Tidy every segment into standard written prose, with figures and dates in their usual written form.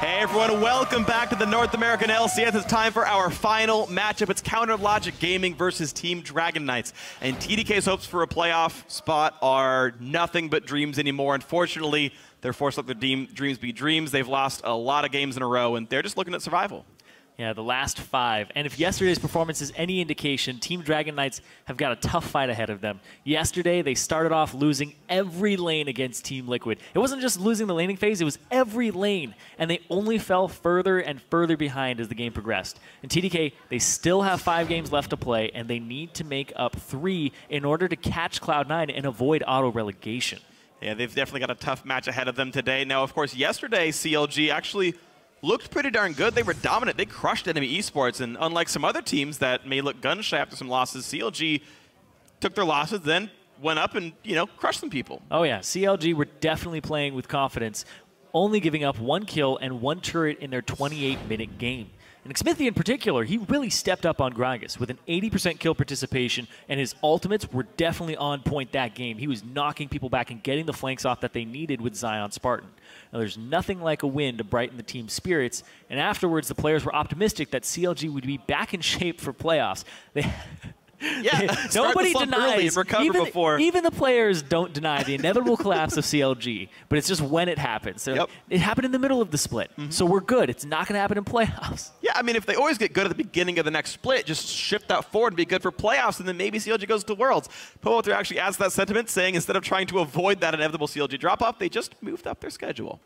Hey everyone, welcome back to the North American LCS. It's time for our final matchup. It's Counter Logic Gaming versus Team Dragon Knights. And TDK's hopes for a playoff spot are nothing but dreams anymore. Unfortunately, they're forced to let their dreams be dreams. They've lost a lot of games in a row, and they're just looking at survival. Yeah, the last 5. And if yesterday's performance is any indication, Team Dragon Knights have got a tough fight ahead of them. Yesterday, they started off losing every lane against Team Liquid. It wasn't just losing the laning phase, it was every lane. And they only fell further and further behind as the game progressed. And TDK, they still have 5 games left to play, and they need to make up 3 in order to catch Cloud9 and avoid auto-relegation. Yeah, they've definitely got a tough match ahead of them today. Now, of course, yesterday, CLG actually looked pretty darn good. They were dominant. They crushed enemy esports, and unlike some other teams that may look gun-shy after some losses, CLG took their losses, then went up and, you know, crushed some people. Oh yeah, CLG were definitely playing with confidence, only giving up 1 kill and 1 turret in their 28-minute game. And Xmithie in particular, he really stepped up on Gragas with an 80% kill participation, and his ultimates were definitely on point that game. He was knocking people back and getting the flanks off that they needed with Zion Spartan. Now, there's nothing like a win to brighten the team's spirits, and afterwards the players were optimistic that CLG would be back in shape for playoffs. Nobody denies, even the players don't deny the inevitable collapse of CLG, but it's just when it happens. So it happened in the middle of the split, so we're good. It's not going to happen in playoffs. Yeah, I mean, if they always get good at the beginning of the next split, just shift that forward and be good for playoffs, and then maybe CLG goes to Worlds. Poelter actually adds that sentiment, saying instead of trying to avoid that inevitable CLG drop-off, they just moved up their schedule.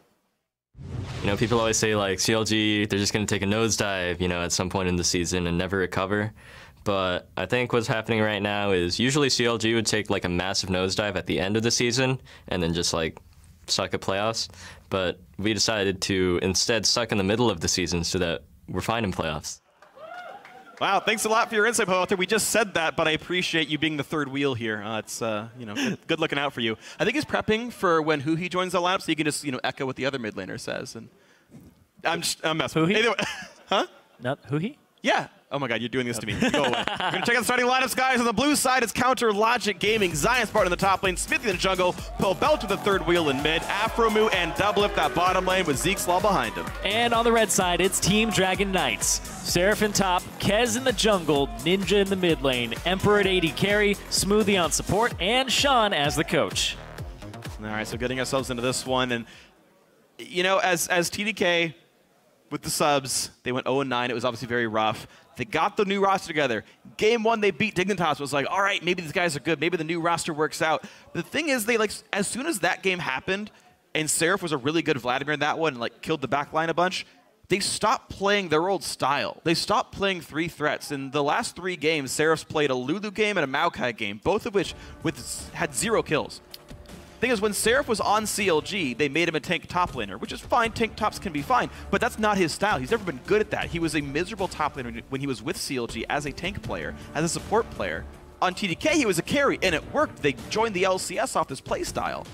You know, people always say, like, CLG, they're just going to take a nosedive, you know, at some point in the season and never recover. But I think what's happening right now is usually CLG would take like a massive nosedive at the end of the season and then just like suck at playoffs. But we decided to instead suck in the middle of the season so that we're fine in playoffs. Wow, thanks a lot for your insight, Poelter. We just said that, but I appreciate you being the third wheel here. It's you know, good looking out for you. I think he's prepping for when Huhi joins the lineup, so you can just echo what the other mid laner says. And I'm messing. Huhi? Huh? Not Huhi? Yeah. Oh my God, you're doing this to me. Go away. We're going to check out the starting lineups, guys. On the blue side, it's Counter Logic Gaming. Zion Spartan in the top lane, Xmithie in the jungle, Pobelt with the third wheel in mid, Afromu and Doublelift that bottom lane with Zeke Slaw behind him. And on the red side, it's Team Dragon Knights. Seraph in top, Kez in the jungle, Ninja in the mid lane, Emperor at 80 carry, Smoothie on support, and Sean as the coach. All right, so getting ourselves into this one. And, you know, as TDK with the subs, they went 0-9. It was obviously very rough. They got the new roster together. Game 1, they beat Dignitas. It was like, all right, maybe these guys are good. Maybe the new roster works out. But the thing is, they as soon as that game happened, and Seraph was a really good Vladimir in that one, and like killed the backline a bunch, they stopped playing their old style. They stopped playing 3 threats. In the last 3 games, Seraph's played a Lulu game and a Maokai game, both of which had 0 kills. Thing is, when Seraph was on CLG, they made him a tank top laner, which is fine. Tank tops can be fine, but that's not his style. He's never been good at that. He was a miserable top laner when he was with CLG as a tank player, as a support player. On TDK, he was a carry, and it worked. They joined the LCS off this play style.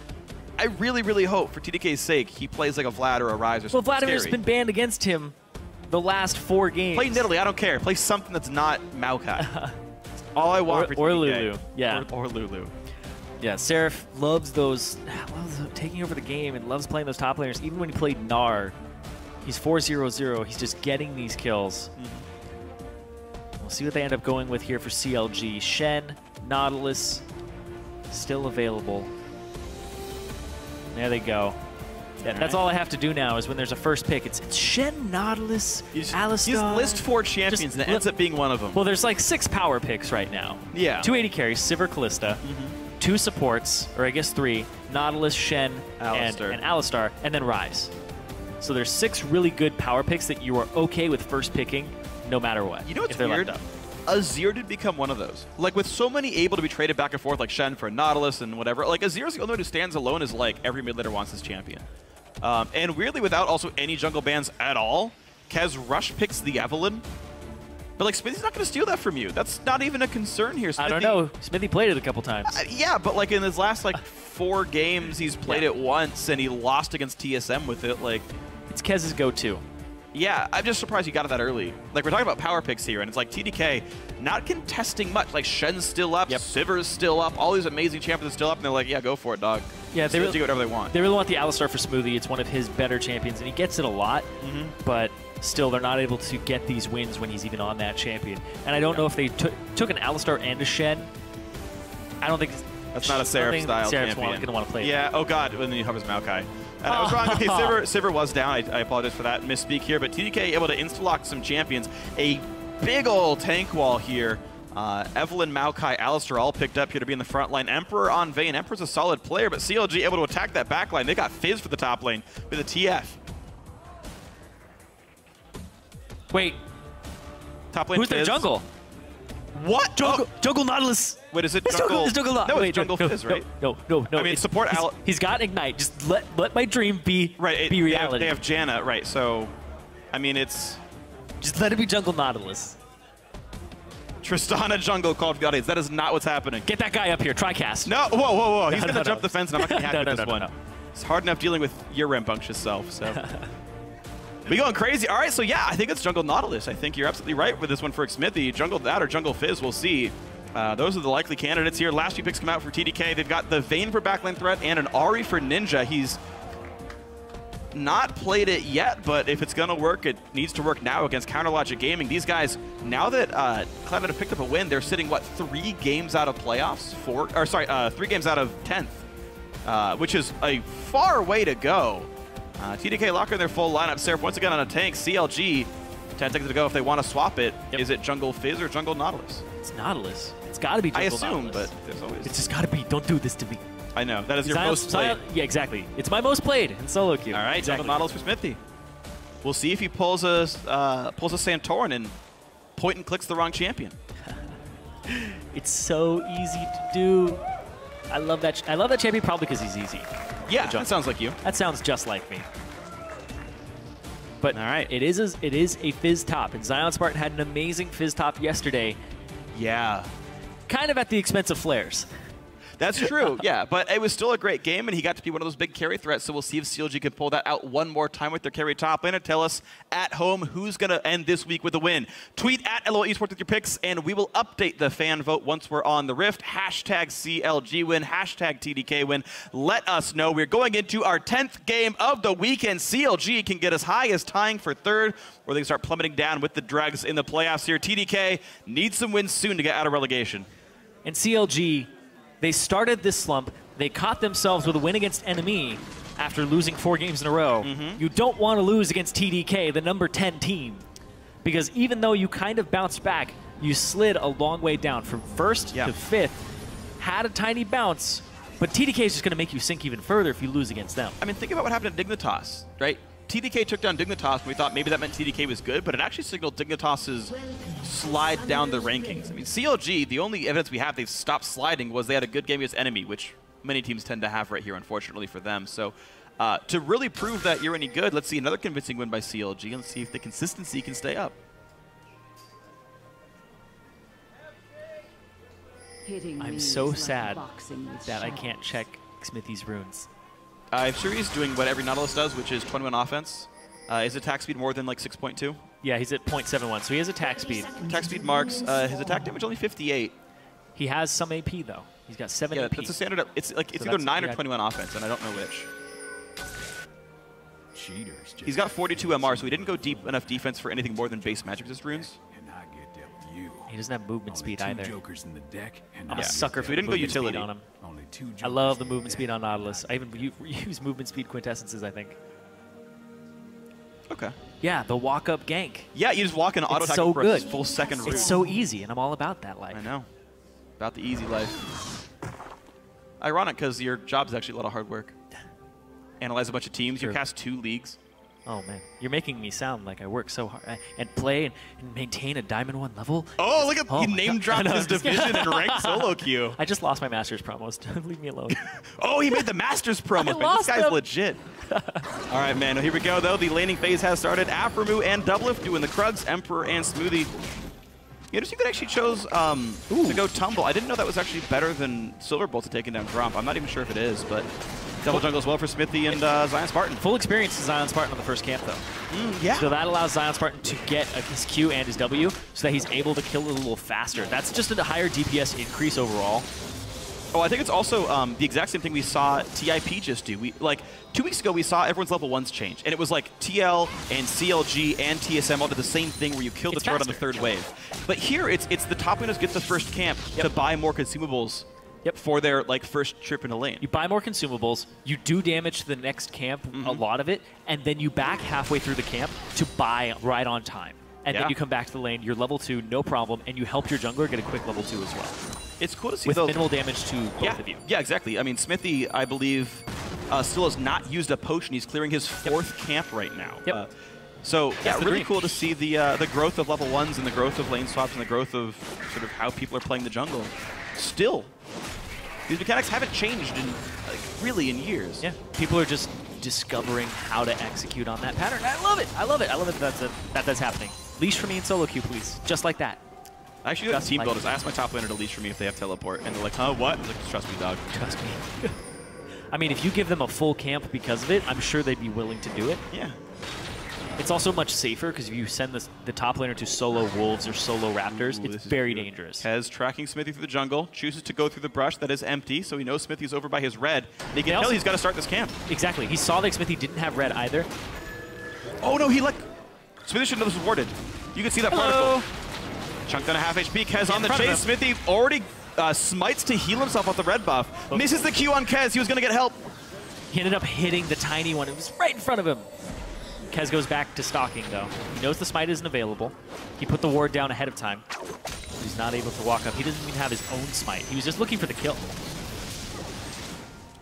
I really, really hope, for TDK's sake, he plays like a Vlad or a Ryze or something. Well, Vladimir's been banned against him the last 4 games. Play Nidalee, I don't care. Play something that's not Maokai. All I want for TDK. Or Lulu, yeah. Or Lulu. Yeah, Seraph loves loves taking over the game and loves playing those top laners. Even when he played Gnar, he's 4-0-0. He's just getting these kills. We'll see what they end up going with here for CLG. Shen, Nautilus, still available. There they go. Yeah, that's all I have to do now is when there's a first pick, it's Shen, Nautilus, Alistar. You list 4 champions and it ends up being one of them. Well, there's like 6 power picks right now. Yeah. 280 carries, Sivir, Kalista. 2 supports, or I guess 3, Nautilus, Shen, and Alistar, and then Ryze. So there's 6 really good power picks that you are okay with first picking no matter what. You know what's weird? Azir did become one of those. Like, with so many able to be traded back and forth, like Shen for Nautilus and whatever, like, Azir's the only one who stands alone as, like, every mid laner wants his champion. And weirdly, without also any jungle bans at all, Kez rush picks the Evelynn. But, like, Xmithie's not going to steal that from you. That's not even a concern here. I don't know. Xmithie played it a couple times. Yeah, but, like, in his last, like, 4 games, he's played it once, and he lost against TSM with it. Like, it's Kez's go-to. Yeah, I'm just surprised you got it that early. Like, we're talking about power picks here, and it's like TDK not contesting much. Like, Shen's still up, Sivir's still up, all these amazing champions are still up, and they're like, yeah, go for it, dog. Yeah, they really do whatever they want. They really want the Alistar for Smoothie. It's one of his better champions, and he gets it a lot, but still they're not able to get these wins when he's even on that champion. And I don't know if they took an Alistar and a Shen. I don't think... That's not a Seraph-style champion. Seraph's going to want to play Yeah, oh god, when he hovers Maokai. And I was wrong. Okay, Sivir was down. I apologize for that misspeak here. But TDK able to insta-lock some champions. A big old tank wall here. Evelynn, Maokai, Alistar all picked up here to be in the front line. Emperor on Vayne. Emperor's a solid player, but CLG able to attack that back line. They got Fizz for the top lane with a TF. Wait. Top lane Who's Fizz. their jungle? What? Jungle Nautilus. Wait, is it It's jungle? It's jungle No, Wait, it's jungle Fizz, right? No. I mean, support Al. He's got Ignite. Just let my dream be reality. They have Janna, right? So, I mean, it's just let it be jungle Nautilus. Tristana jungle Call of Guardians. That is not what's happening. Get that guy up here. Try-cast. No, whoa. He's gonna jump the fence, and I'm not gonna be happy with this one. No. It's hard enough dealing with your rambunctious self. So. We going crazy. All right, so yeah, I think it's jungle Nautilus. I think you're absolutely right with this one for Xmithie. Jungle that or jungle Fizz, we'll see. Those are the likely candidates here. Last few picks come out for TDK. They've got the Vayne for backline threat and an Ahri for Ninja. He's not played it yet, but if it's going to work, it needs to work now against Counterlogic Gaming. These guys, now that Cloud9 have picked up a win, they're sitting, what, 3 games out of playoffs? 3 games out of 10th, which is a far way to go. TDK locking their full lineup. Seraph once again on a tank. CLG, 10 seconds to go if they want to swap it. Yep. Is it jungle Fizz or jungle Nautilus? It's Nautilus. It's got to be jungle I assume, Nautilus. but there's always... It's just got to be. Don't do this to me. I know. That is your most played. Yeah, exactly. It's my most played in solo queue. All right, exactly. jungle Nautilus for Xmithie. We'll see if he pulls a Santorin and point and clicks the wrong champion. It's so easy to do. I love that champion probably because he's easy. Yeah, that sounds like you. That sounds just like me. But all right, it is a Fizz top, and Zion Spartan had an amazing Fizz top yesterday. Yeah. Kind of at the expense of flares. That's true, yeah, but it was still a great game, and he got to be one of those big carry threats, so we'll see if CLG can pull that out one more time with their carry top lane and tell us at home who's going to end this week with a win. Tweet at LOL Esports with your picks, and we will update the fan vote once we're on the Rift. Hashtag CLG win, hashtag TDK win. Let us know. We're going into our 10th game of the weekend. CLG can get as high as tying for 3rd, or they can start plummeting down with the Dregs in the playoffs here. TDK needs some wins soon to get out of relegation. And CLG... They started this slump. They caught themselves with a win against Enemy after losing 4 games in a row. You don't want to lose against TDK, the number 10 team. Because even though you kind of bounced back, you slid a long way down from 1st to 5th, had a tiny bounce, but TDK is just going to make you sink even further if you lose against them. I mean, think about what happened at Dignitas, right? TDK took down Dignitas, and we thought maybe that meant TDK was good, but it actually signaled Dignitas's slide down the rankings. I mean, CLG, the only evidence we have they've stopped sliding was they had a good game against Enemy, which many teams tend to have right here, unfortunately for them. So to really prove that you're any good, let's see another convincing win by CLG and see if the consistency can stay up. I'm so sad that I can't check Xmithie's runes. I'm sure he's doing what every Nautilus does, which is 21 offense. Is attack speed more than like 6.2? Yeah, he's at 0.71, so he has attack speed. Attack speed marks. His attack damage only 58. He has some AP, though. He's got 7 AP. Yeah, that's a standard. It's like it's either 9 or 21 offense, and I don't know which. He's got 42 MR, so he didn't go deep enough defense for anything more than base magic resist runes. He doesn't have movement speed either. I'm a sucker for we didn't go utility on him. I love the movement speed on Nautilus. I even use movement speed quintessences, I think. Okay. Yeah, the walk-up gank. Yeah, you just walk in auto attack so for good. a full second route. It's so easy, and I'm all about that life. I know. About the easy life. Ironic, because your job is actually a lot of hard work. Analyze a bunch of teams. True. You cast 2 leagues. Oh, man. You're making me sound like I work so hard and play and maintain a Diamond 1 level. Oh, look at you name-dropped his division and ranked solo queue. I just lost my Masters promos. Leave me alone. Oh, he made the Masters promo. Man, this guy's legit. All right, man. Well, here we go, though. The laning phase has started. Aframu and Doublelift doing the Krugs, Emperor and Smoothie. Interesting that actually chose to go Tumble. I didn't know that was actually better than Silverbolt's taking down Gromp. I'm not even sure if it is, but Double jungle as well for Smithy and Zion Spartan. Full experience to Zion Spartan on the first camp, though. Yeah. So that allows Zion Spartan to get his Q and his W so that he's able to kill it a little faster. That's just a higher DPS increase overall. Oh, I think it's also the exact same thing we saw TIP just do. Like 2 weeks ago, we saw everyone's level 1s change, and it was like TL and CLG and TSM all did the same thing where you kill the turret on the third wave. But here, it's the top laners get the first camp to buy more consumables for their first trip in a lane. You buy more consumables, you do damage to the next camp, a lot of it, and then you back halfway through the camp to buy right on time. And then you come back to the lane, you're level 2, no problem, and you help your jungler get a quick level 2 as well. It's cool to see with those. minimal damage to both of you. Yeah, exactly. I mean, Smithy, I believe, still has not used a potion. He's clearing his 4th camp right now. So yeah, really cool to see the growth of level 1s and the growth of lane swaps and the growth of sort of how people are playing the jungle. Still, these mechanics haven't changed in really in years. Yeah, people are just discovering how to execute on that pattern. I love it. I love it. I love it that's happening. Leash for me in solo queue, please. Just like that. I actually got team builders. I asked my top laner to leash for me if they have teleport, and they're like, huh, what? I was like, trust me, dog. Trust me. I mean, if you give them a full camp because of it, I'm sure they'd be willing to do it. Yeah. It's also much safer because if you send the top laner to solo wolves or solo raptors, it's very dangerous. Kez tracking Smithy through the jungle, chooses to go through the brush that is empty, so he knows Smithy's over by his red. And he can tell he's got to start this camp. Exactly. He saw that Smithy didn't have red either. Oh no, Smithy should know this was warded. You can see that particle. Chunked down a half HP. Kez on the chase. Smithy already smites to heal himself off the red buff. Misses the Q on Kez. He was going to get help. He ended up hitting the tiny one. It was right in front of him. Kez goes back to stalking, though. He knows the smite isn't available. He put the ward down ahead of time. He's not able to walk up. He doesn't even have his own smite. He was just looking for the kill.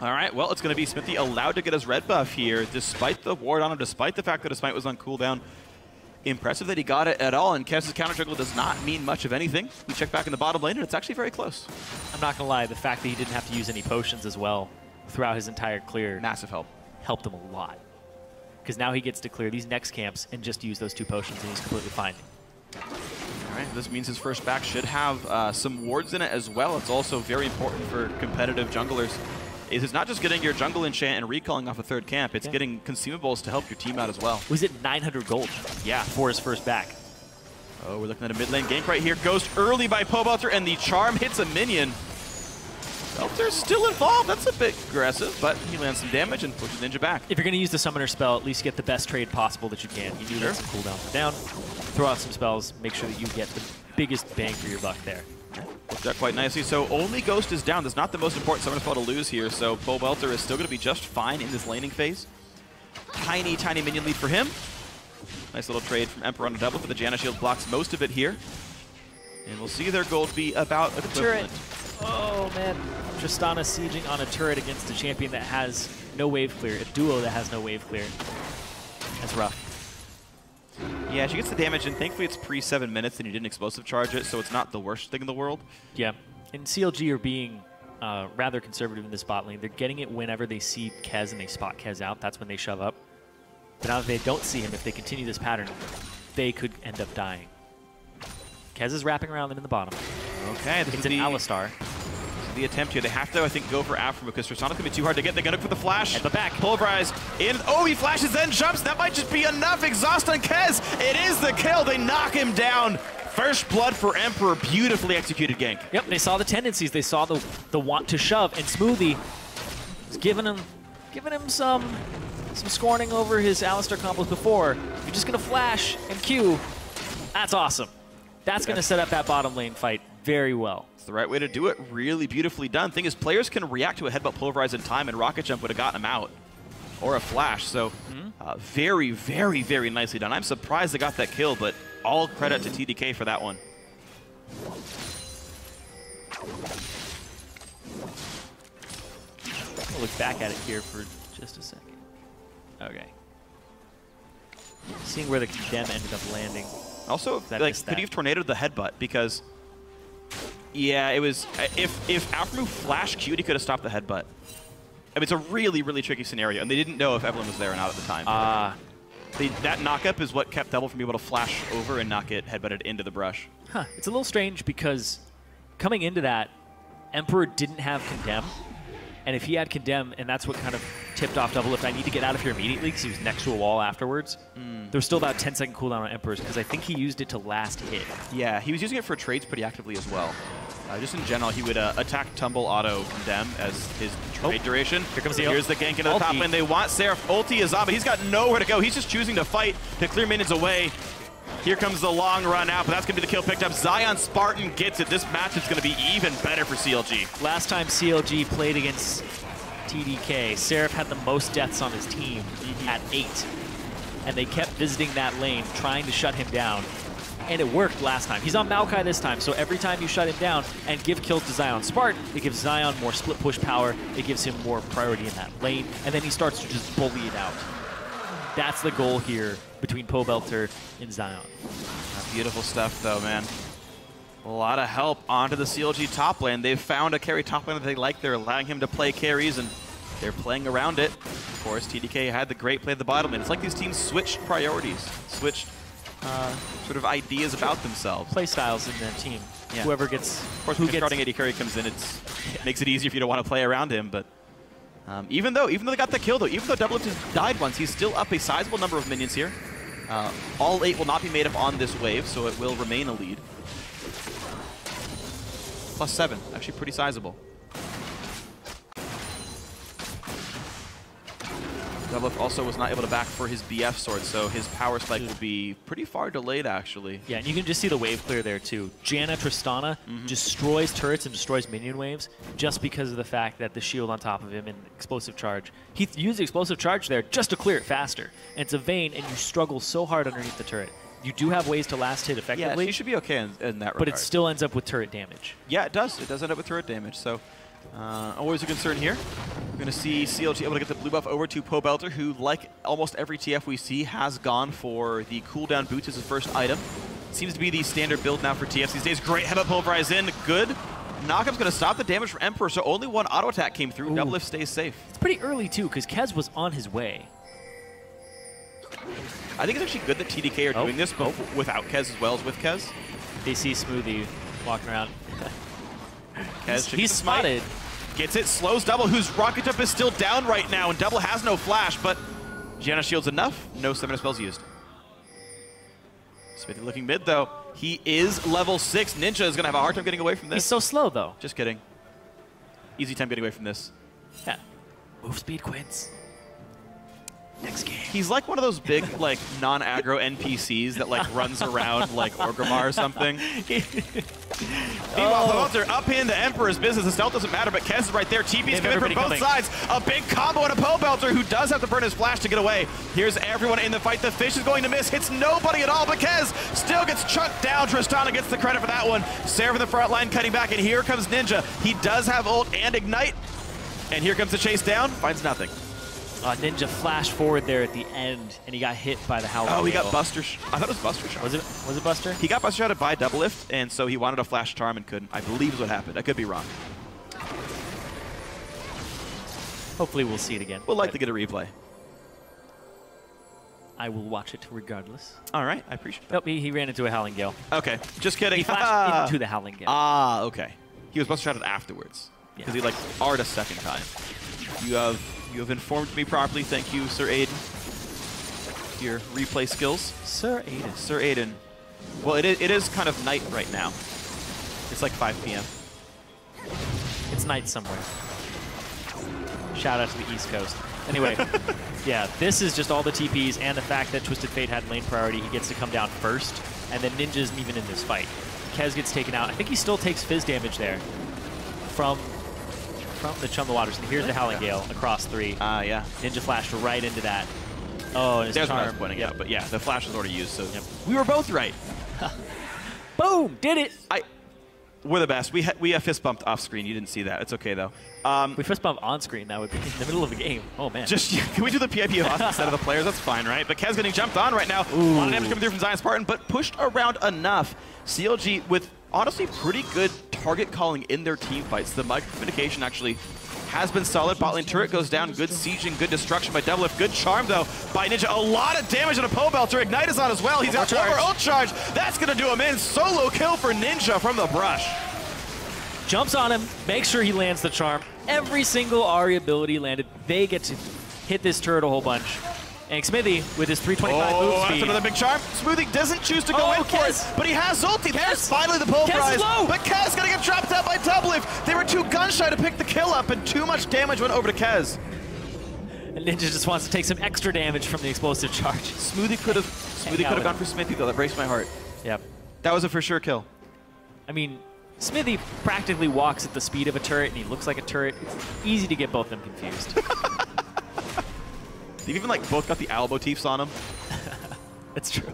All right, well, it's going to be Smithy allowed to get his red buff here, despite the ward on him, despite the fact that his smite was on cooldown. Impressive that he got it at all, and Kez's counter jungle does not mean much of anything. We check back in the bottom lane, and it's actually very close. I'm not going to lie, the fact that he didn't have to use any potions as well throughout his entire clear. Massive help. Helped him a lot. Because now he gets to clear these next camps and just use those 2 potions, and he's completely fine. All right, this means his first back should have some wards in it as well. It's also very important for competitive junglers. It's not just getting your jungle enchant and recalling off a 3rd camp, it's getting consumables to help your team out as well. Was it 900 gold? Yeah, for his first back. Oh, we're looking at a mid lane gank right here. Ghost early by Pobelter, and the charm hits a minion. Belter's still involved. That's a bit aggressive, but he lands some damage and pushes Ninja back. If you're going to use the summoner spell, at least get the best trade possible that you can. You do let some cooldowns down, throw out some spells, make sure that you get the biggest bang for your buck there. Worked out quite nicely. So only Ghost is down. That's not the most important summoner spell to lose here, so Pobelter is still going to be just fine in this laning phase. Tiny, tiny minion lead for him. Nice little trade from Emperor on a double, but the Janna Shield blocks most of it here. And we'll see their gold be about equivalent. Oh, man. Tristana sieging on a turret against a champion that has no wave clear, a duo that has no wave clear. That's rough. Yeah, she gets the damage, and thankfully it's pre-7 minutes, and you didn't explosive charge it, so it's not the worst thing in the world. Yeah, and CLG are being rather conservative in this bot lane. They're getting it whenever they see Kez and they spot Kez out. That's when they shove up. But now if they don't see him, if they continue this pattern, they could end up dying. Kez is wrapping around them in the bottom. Okay, it's an Alistar. The attempt here. They have to, I think, go for Afro because Tristana's going to be too hard to get. They're going to look for the flash. At the back. Pulverize in. Oh, he flashes, then jumps. That might just be enough. Exhaust on Kez. It is the kill. They knock him down. First blood for Emperor. Beautifully executed gank. Yep, they saw the tendencies. They saw the want to shove, and Smoothie is giving him some scorning over his Alistar combos before. You're just going to flash and Q. That's awesome. That's going to set up that bottom lane fight very well. It's the right way to do it. Really beautifully done. Thing is, players can react to a headbutt pulverize in time, and Rocket Jump would have gotten him out. Or a flash. So very, very, very nicely done. I'm surprised they got that kill, but all credit to TDK for that one. I'll look back at it here for just a second. Okay. Seeing where the condemn ended up landing. Also, like, could you have tornadoed the headbutt? Because, yeah, it was... If Alphamove flash Q'd, he could have stopped the headbutt. I mean, it's a really, really tricky scenario, and they didn't know if Evelyn was there or not at the time. That knock-up is what kept Devil from being able to flash over and not get headbutted into the brush. Huh. It's a little strange because coming into that, Emperor didn't have Condemn, And if he had Condemn, and that's what kind of tipped off Doublelift, I need to get out of here immediately because he was next to a wall afterwards. There was still about 10-second cooldown on Emperors because I think he used it to last hit. Yeah, he was using it for trades pretty actively as well. Just in general, he would attack, tumble, auto, condemn as his trade duration. Here comes Here's the gank into the top lane. They want Seraph ulti is on, but he's got nowhere to go. He's just choosing to fight to clear minions away. Here comes the long run out, but that's going to be the kill picked up. Zion Spartan gets it. This match is going to be even better for CLG. Last time CLG played against TDK, Seraph had the most deaths on his team at 8. And they kept visiting that lane, trying to shut him down. And it worked last time. He's on Maokai this time, so every time you shut him down and give kills to Zion Spartan, it gives Zion more split push power, it gives him more priority in that lane, and then he starts to just bully it out. That's the goal here between Pobelter and Zion. Beautiful stuff, though, man. A lot of help onto the CLG top lane. They've found a carry top lane that they like. They're allowing him to play carries, and they're playing around it. Of course, TDK had the great play at the bottom lane. It's like these teams switched priorities, switched sort of ideas about themselves. Play styles in their team. Yeah. Whoever gets... Of course, when starting AD carry comes in, it makes it easier if you don't want to play around him, but... even though they got the kill, though, even though Doublelift has died once, he's still up a sizable number of minions here. All 8 will not be made up on this wave, so it will remain a lead. +7, actually pretty sizable. Doublelift also was not able to back for his BF sword, so his power spike will be pretty far delayed, actually. Yeah, and you can just see the wave clear there, too. Janna Tristana destroys turrets and destroys minion waves just because of the fact that the shield on top of him and explosive charge. He used explosive charge there just to clear it faster. And it's a Vayne, and you struggle so hard underneath the turret. You do have ways to last hit effectively. Yeah, he should be okay in that regard. But it still ends up with turret damage. Yeah, it does. It does end up with turret damage, so always a concern here. We're going to see CLG able to get the blue buff over to Pobelter, who, like almost every TF we see, has gone for the cooldown boots as his first item. Seems to be the standard build now for TFs these days. Great headbutt pulverize in. Good. Knockup's going to stop the damage from Emperor, so only one auto attack came through. Doublelift stays safe. It's pretty early, too, because Kez was on his way. I think it's actually good that TDK are doing this, but without Kez as well as with Kez. They see Smoothie walking around. Kez he's spotted. Gets it, slows Double, whose rocket jump is still down right now, and Double has no flash, but Janna shields enough. No 7 spells used. Smithy looking mid, though. He is level 6. Ninja is going to have a hard time getting away from this. He's so slow, though. Just kidding. Easy time getting away from this. Yeah. Move speed quits. Next game. He's like one of those big, like, non-aggro NPCs that, like, runs around like Orgrimmar or something. Meanwhile, Pobelter up into Emperor's business. The stealth doesn't matter, but Kez is right there. TP's coming from both sides. A big combo on a Pobelter who does have to burn his flash to get away. Here's everyone in the fight. The fish is going to miss. Hits nobody at all, but Kez still gets chucked down. Tristana gets the credit for that one. Seraph in the front line cutting back, and here comes Ninja. He does have ult and ignite. And here comes the chase down. Finds nothing. Ninja flashed forward there at the end, and he got hit by the Howling. Oh, he got Buster. I thought it was Buster Shot. Was it Buster? He got Buster Shotted by Doublelift, and so he wanted a flash charm and couldn't. I believe is what happened. I could be wrong. Hopefully we'll see it again. We'll likely get a replay. I will watch it regardless. All right, I appreciate that. Nope, he ran into a Howling Gale. Okay, just kidding. He flashed into the Howling Gale. Ah, okay. He was Buster Shotted afterwards because he like R'd a second time. You have informed me properly. Thank you, Sir Aiden. Your replay skills. Sir Aiden. Sir Aiden. Well, it is kind of night right now. It's like 5 p.m. It's night somewhere. Shout out to the East Coast. Anyway, yeah, this is just all the TPs and the fact that Twisted Fate had lane priority. He gets to come down first, and then Ninja isn't even in this fight. Kez gets taken out. I think he still takes fizz damage there from the Chum the Waters. And here's the Howling Gale across 3. Yeah. Ninja flashed right into that. Oh, and his there's charm. what I was pointing out. But yeah, the flash was already used, so we were both right. Boom! Did it! We're the best. We fist bumped off screen. You didn't see that. It's okay though. We fist bumped on screen. That would be in the middle of a game. Oh man. Can we do the PIP of us instead of the players? That's fine, right? But Kez getting jumped on right now. A lot of damage coming through from Zion Spartan, but pushed around enough. CLG with honestly pretty good target calling in their team fights. The micro communication actually has been solid. Bot lane turret goes down. Good sieging, good destruction by Doublelift. Good charm, though, by Ninja. A lot of damage on a Pobelter. Ignite is on as well. He's got one more ult charge. That's going to do him in. Solo kill for Ninja from the brush. Jumps on him, makes sure he lands the charm. Every single Ahri ability landed. They get to hit this turret a whole bunch. And Smithy, with his 325 move that's speed. another big charm. Smoothie doesn't choose to go in for it, Kez. but he has ulti. There's finally the pulverize. low. But Kez gonna get trapped out by Doublelift. They were too gun shy to pick the kill up, and too much damage went over to Kez. And Ninja just wants to take some extra damage from the explosive charge. Smoothie could have gone for Smithy though. That breaks my heart. Yep. That was a for sure kill. I mean, Smithy practically walks at the speed of a turret, and he looks like a turret. It's easy to get both of them confused. They've even like both got the owl motifs on them. That's true.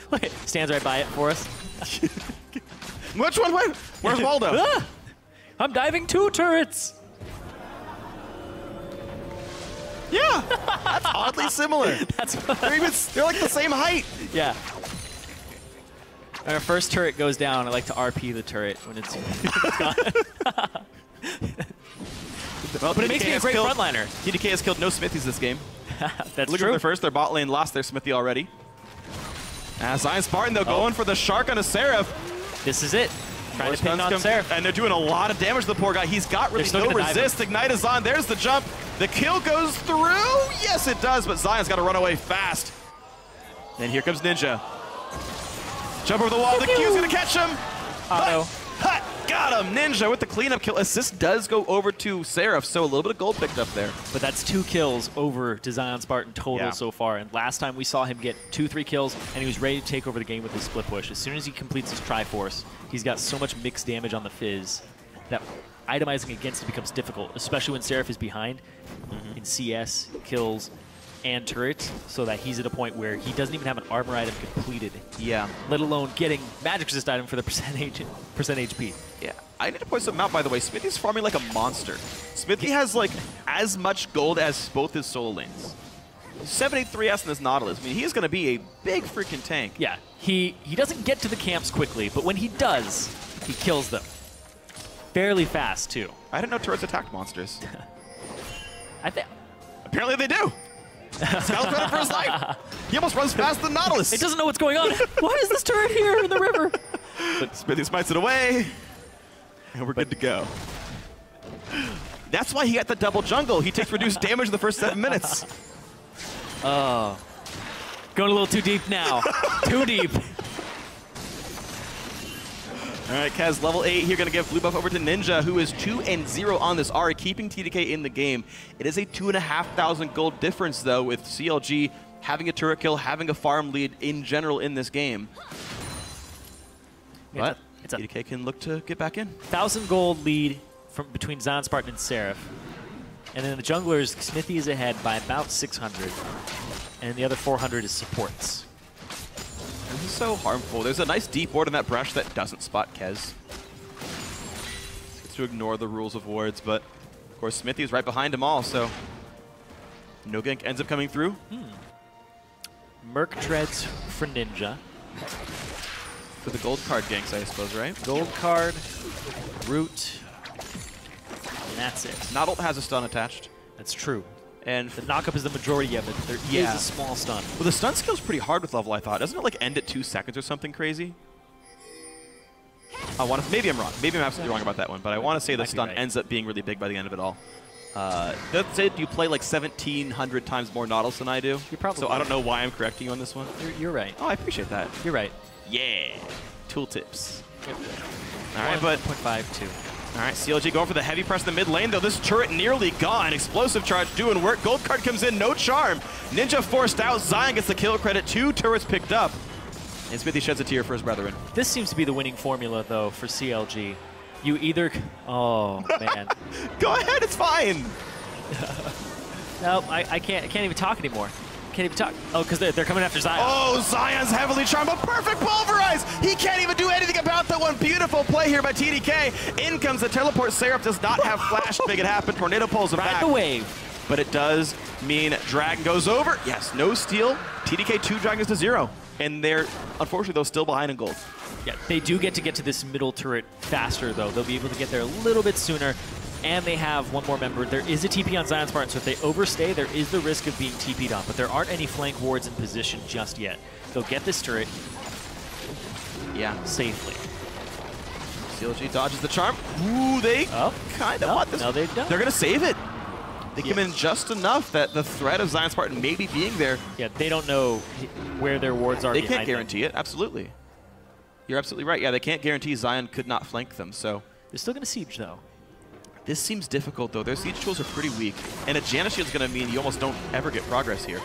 Look, it stands right by it for us. Which one went? Where's Waldo? Ah! I'm diving 2 turrets. Yeah, that's oddly similar. They're like the same height. Yeah. When our first turret goes down, I like to RP the turret when it's gone. Well, But it makes me a great frontliner. TDK has killed no Smithies this game. That's Look at true. their first. Their bot lane lost their Smithy already. Zion Spartan, though, going for the Shark on a Seraph. This is it. Trying to pin on Seraph. And they're doing a lot of damage to the poor guy. He's got really no resist. Ignite is on. There's the jump. The kill goes through. Yes, it does, but Zion's got to run away fast. And here comes Ninja. Jump over the wall. The Q's going to catch him. Uh-oh. Hut, got him. Ninja with the cleanup kill. Assist does go over to Seraph, so a little bit of gold picked up there. But that's 2 kills over to Zion Spartan total so far. And last time we saw him get 2-3 kills, and he was ready to take over the game with his split push. As soon as he completes his Triforce, he's got so much mixed damage on the Fizz that itemizing against it becomes difficult, especially when Seraph is behind in CS, kills, and turrets, so that he's at a point where he doesn't even have an armor item completed. Yeah. Let alone getting magic resist item for the percent HP. Yeah. I need to point something out, by the way. Smithy's farming like a monster. Smithy has like as much gold as both his solo lanes. 783S in this Nautilus. I mean, he is going to be a big freaking tank. Yeah, he doesn't get to the camps quickly, but when he does, he kills them. Fairly fast, too. I didn't know turrets attacked monsters. Apparently they do. Scout's running for his life. He almost runs past the Nautilus. It doesn't know what's going on. Why is this turret here in the river? But Smithy smites it away, and we're good to go. That's why he got the double jungle. He takes reduced damage in the first 7 minutes. Oh. Going a little too deep now. Too deep. All right, Kaz, level 8 here, going to give blue buff over to Ninja, who is 2-0 on this Ahri, keeping TDK in the game. It is a 2,500 gold difference, though, with CLG having a turret kill, having a farm lead in general in this game. But TDK can look to get back in. 1,000 gold lead from between Zion Spartan and Seraph. And then the junglers, Smithy is ahead by about 600. And the other 400 is supports. This is so harmful. There's a nice deep ward in that brush that doesn't spot Kez. Gets to ignore the rules of wards, but of course Smithy is right behind them all, so no gank ends up coming through. Merc treads for Ninja. For the gold card ganks, I suppose, right? Gold card, root, and that's it. Not ult has a stun attached. That's true. And the knockup is the majority of it. There is a small stun. Well, the stun skill's pretty hard with level, I thought. Doesn't it like end at 2 seconds or something crazy? Maybe I'm wrong. Maybe I'm absolutely wrong about that one, but I want to say the stun ends up being really big by the end of it all. That's it. You play like 1,700 times more Nautilus than I do. You're probably so I don't know why I'm correcting you on this one. You're right. Oh, I appreciate that. You're right. Yeah. Tooltips. Yep. All right, but 1.52. All right, CLG going for the heavy press in the mid lane, though. This turret nearly gone. Explosive charge doing work. Gold card comes in, no charm. Ninja forced out. Zion gets the kill credit. 2 turrets picked up. And Smithy sheds a tear for his brethren. This seems to be the winning formula, though, for CLG. You either... Oh, man. Go ahead, it's fine. No, I can't even talk anymore. Can't even talk. Oh, because they're coming after Zion. Oh, Zion's heavily charmed, but perfect pulverize. He can't even do anything about that one. Beautiful play here by TDK. In comes the teleport. Seraph does not have flash to make it happen. Tornado pulls him back. Ride the wave. But it does mean Dragon goes over. Yes, no steal. TDK 2 Dragons to 0. And they're, unfortunately, though, still behind in gold. Yeah, they do get to this middle turret faster, though. They'll be able to get there a little bit sooner. And they have one more member. There is a TP on Zion Spartan, so if they overstay, there is the risk of being TP'd on. But there aren't any flank wards in position just yet. They'll get this turret safely. CLG dodges the charm. Ooh, they kind of want this. No, they don't. They're going to save it. They come in just enough that the threat of Zion Spartan maybe being there. Yeah, they don't know where their wards are. They can't guarantee it, absolutely. You're absolutely right. Yeah, they can't guarantee Zion could not flank them, so. They're still going to siege, though. This seems difficult, though. Their siege tools are pretty weak, and a Janna Shield's going to mean you almost don't ever get progress here.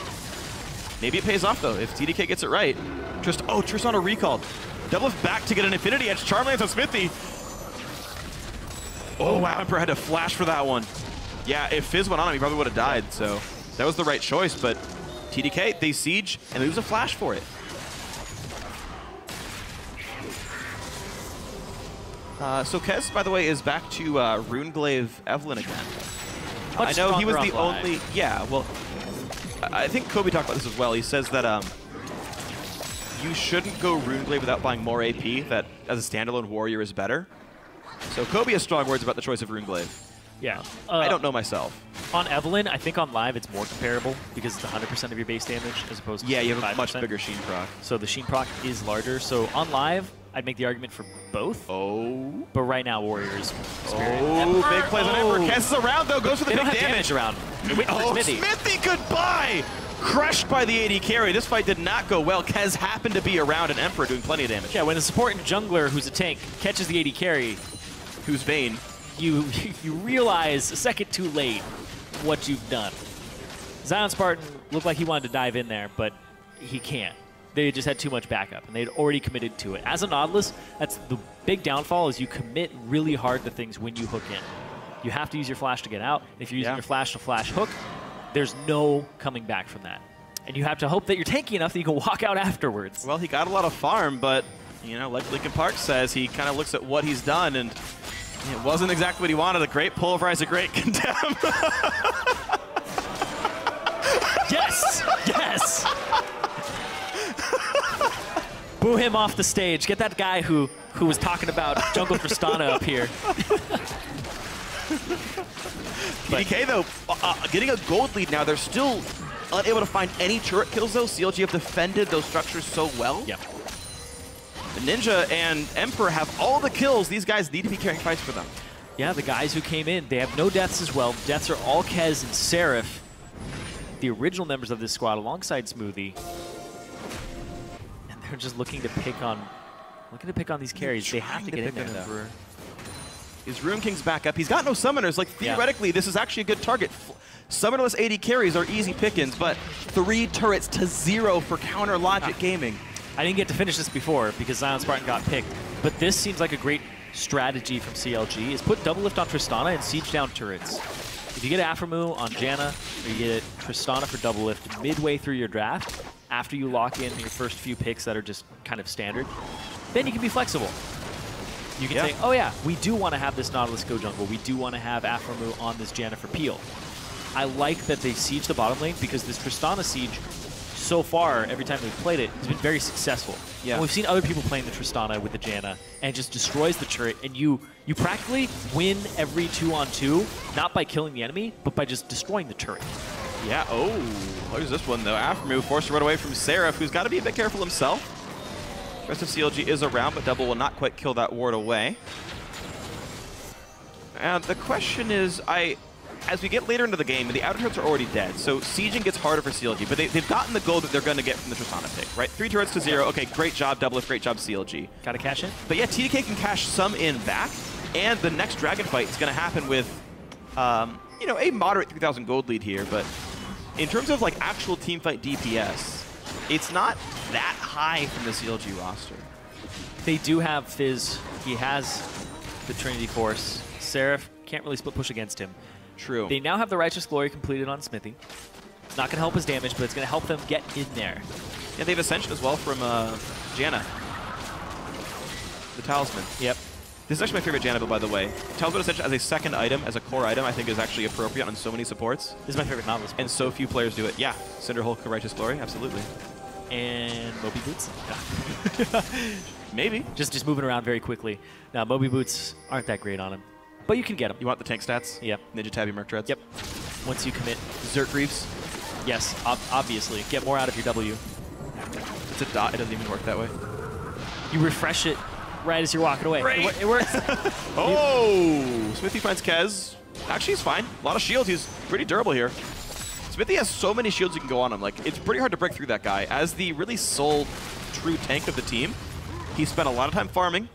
Maybe it pays off, though, if TDK gets it right. Tristana recalled. Doublelift back to get an Infinity Edge. Charm lands on Smithy. Oh, wow. Emperor had to flash for that one. Yeah, if Fizz went on him, he probably would have died, so that was the right choice, but TDK, they siege, and they use a flash for it. So Kez, by the way, is back to Runeglaive Evelyn again. I know he was the only... Yeah, well, I think Kobe talked about this as well. He says that you shouldn't go Runeglaive without buying more AP, that as a standalone warrior is better. So Kobe has strong words about the choice of Runeglaive. Yeah. I don't know myself. On Evelyn, I think on live it's more comparable because it's 100% of your base damage as opposed to you have 5%. a much bigger Sheen proc. So the Sheen proc is larger. So on live, I'd make the argument for both. Oh. But right now, Warriors. Oh, big plays on Emperor. Kez is around, though. Goes for the big damage. Around. Smithy, goodbye! Crushed by the AD carry. This fight did not go well. Kez happened to be around, and Emperor doing plenty of damage. Yeah, when the support and jungler, who's a tank, catches the AD carry, who's Vayne, you realize a second too late what you've done. Zion Spartan looked like he wanted to dive in there, but he can't. They just had too much backup, and they'd already committed to it. As a Nautilus, that's the big downfall is you commit really hard to things when you hook in. You have to use your flash to get out. If you're using your flash to flash hook, there's no coming back from that. And you have to hope that you're tanky enough that you can walk out afterwards. Well, he got a lot of farm, but, you know, like Linkin Park says, he kind of looks at what he's done, and it wasn't exactly what he wanted. A great pulverize, a great condemn. Yes! Yes! Boo him off the stage. Get that guy who was talking about Jungle Tristana up here. TDK, though, getting a gold lead now. They're still unable to find any turret kills, though. CLG have defended those structures so well. Yeah. The Ninja and Emperor have all the kills. These guys need to be carrying fights for them. Yeah, the guys who came in, they have no deaths as well. Deaths are all Kez and Seraph, the original members of this squad alongside Smoothie. And they're just looking to pick on these carries. They have to get in there, though. His Rune King's back up. He's got no summoners. Like, theoretically, this is actually a good target. Summonerless AD carries are easy pickings, but 3 turrets to 0 for counter logic gaming. I didn't get to finish this before because Zion Spartan got picked, but this seems like a great strategy from CLG is put Doublelift on Tristana and siege down turrets. If you get Aphromoo on Janna, or you get Tristana for Doublelift midway through your draft, after you lock in your first few picks that are just kind of standard, then you can be flexible. You can say, oh yeah, we do want to have this Nautilus go jungle. We do want to have Aphromoo on this Janna for Peel. I like that they siege the bottom lane because this Tristana siege, so far, every time we've played it, has been very successful. Yeah. And we've seen other people playing the Tristana with the Janna, and it just destroys the turret, and you practically win every 2-on-2, not by killing the enemy, but by just destroying the turret. Yeah, oh, there's this one, though. Aphromoo forced to run away from Seraph, who's got to be a bit careful himself. The rest of CLG is around, but Double will not quite kill that ward away. And the question is, as we get later into the game, the outer turrets are already dead, so sieging gets harder for CLG, but they've gotten the goal that they're going to get from the Tristana pick, right? 3 turrets to 0. Okay, great job, Doublelift, great job, CLG. Got to cash in? But yeah, TDK can cash some in back, and the next Dragon fight is going to happen with, you know, a moderate 3,000 gold lead here, but in terms of like actual teamfight DPS, it's not that high from the CLG roster. They do have Fizz. He has the Trinity Force. Seraph can't really split push against him. True. They now have the Righteous Glory completed on Smithy. It's not going to help his damage, but it's going to help them get in there. Yeah, they have Ascension as well from Janna. The Talisman. Yep. This is actually my favorite Janna build, by the way. Talisman Ascension as a second item, as a core item, I think is actually appropriate on so many supports. This is my favorite Nautilus build. And so few players do it. Yeah, Cinder Hulk, Righteous Glory, absolutely. And Moby Boots? Yeah. Maybe. Just moving around very quickly. Now, Moby Boots aren't that great on him, but you can get them. You want the tank stats? Yep. Ninja Tabby Merc Treads? Yep. Once you commit. Zerk Reefs? Yes, obviously. Get more out of your W. It's a dot. It doesn't even work that way. You refresh it right as you're walking away. Great. It works. Oh! Smithy finds Kez. Actually, he's fine. A lot of shields. He's pretty durable here. Smithy has so many shields you can go on him. Like, it's pretty hard to break through that guy. As the really sole true tank of the team, he spent a lot of time farming,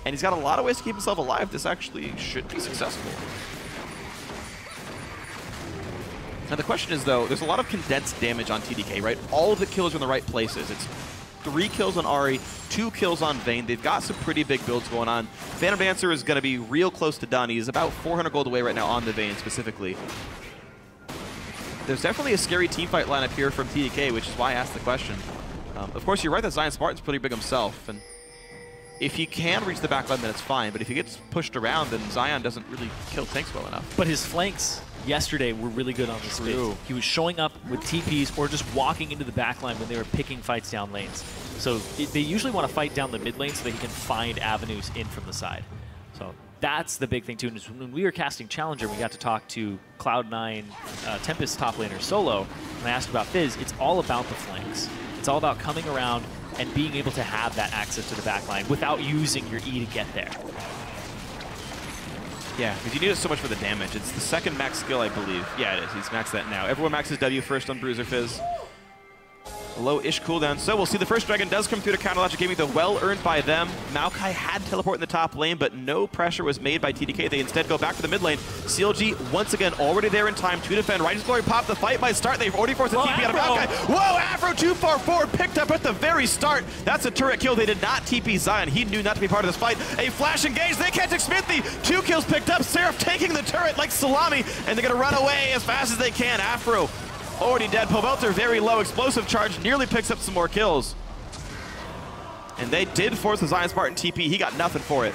and he's got a lot of ways to keep himself alive. This actually should be successful. Now the question is, though, there's a lot of condensed damage on TDK, right? All of the kills are in the right places. It's 3 kills on Ahri, 2 kills on Vayne. They've got some pretty big builds going on. Phantom Dancer is going to be real close to done. He's about 400 gold away right now on the Vayne specifically. There's definitely a scary teamfight lineup here from TDK, which is why I asked the question. Of course, you're right that Zion Spartan's pretty big himself, and if he can reach the back line, then it's fine. But if he gets pushed around, then Zion doesn't really kill tanks well enough. But his flanks yesterday were really good on this bit. He was showing up with TPs or just walking into the back line when they were picking fights down lanes. So they usually want to fight down the mid lane so that he can find avenues in from the side. So that's the big thing too. And when we were casting Challenger, we got to talk to Cloud9 Tempest top laner Solo, and I asked about Fizz. It's all about the flanks. It's all about coming around and being able to have that access to the back line without using your E to get there. Yeah, because you need it so much for the damage. It's the second max skill, I believe. Yeah, it is. He's maxed that now. Everyone maxes W first on Bruiser Fizz. Low-ish cooldown. So we'll see the first dragon does come through to counter Logic Gaming, though well earned by them. Maokai had teleport in the top lane, but no pressure was made by TDK. They instead go back to the mid lane. CLG, once again, already there in time to defend. Righteous Glory pop. The fight might start. They've already forced a TP out of Maokai. Whoa, Afro too far forward, picked up at the very start. That's a turret kill. They did not TP Zion. He knew not to be part of this fight. A flash engage. They catch Smithy. 2 kills picked up. Seraph taking the turret like salami, and they're going to run away as fast as they can. Afro already dead. Pobelter, very low explosive charge, nearly picks up some more kills. And they did force the Zion Spartan TP. He got nothing for it.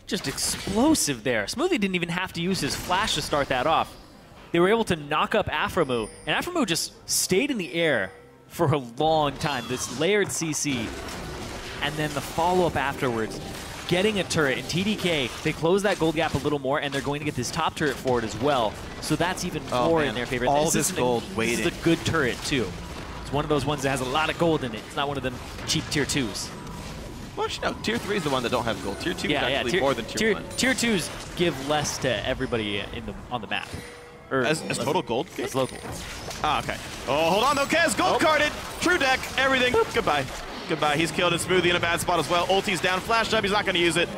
Just explosive there. Smoothie didn't even have to use his flash to start that off. They were able to knock up Afromu, and Afromu just stayed in the air for a long time. This layered CC, and then the follow-up afterwards. Getting a turret, and TDK, they close that gold gap a little more, and they're going to get this top turret forward as well. So that's even more in their favor. All this gold waiting. This is a good turret, too. It's one of those ones that has a lot of gold in it. It's not one of them cheap tier 2s. Well, no, tier 3 is the one that don't have gold. Tier 2 is actually more than tier 1. Tier 2s give less to everybody on the map. Or as total gold? As local. Ah, okay. Oh, hold on, though, Kez. Gold carded. True deck. Everything. Boop. Goodbye. Goodbye. He's killed, and Smoothie in a bad spot as well. Ulti's down. Flash up. He's not going to use it.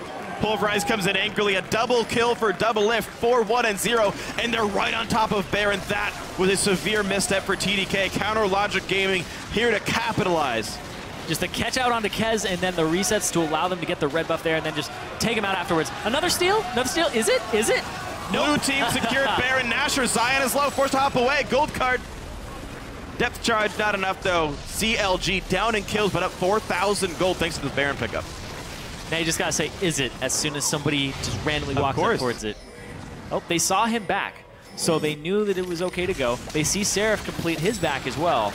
Pulverize comes in angrily. A double kill for double lift. 4-1 and 0. And they're right on top of Baron. That was a severe misstep for TDK. Counter Logic Gaming here to capitalize. Just a catch out onto Kez, and then the resets to allow them to get the red buff there, and then just take him out afterwards. Another steal? Another steal? Is it? Is it? Blue team secured Baron. Nasher. Zion is low. Forced to hop away. Gold card. Depth charge, not enough though. CLG down in kills, but up 4,000 gold thanks to this Baron pickup. Now you just gotta say, is it, as soon as somebody just randomly walks up towards it. Oh, they saw him back, so they knew that it was okay to go. They see Seraph complete his back as well.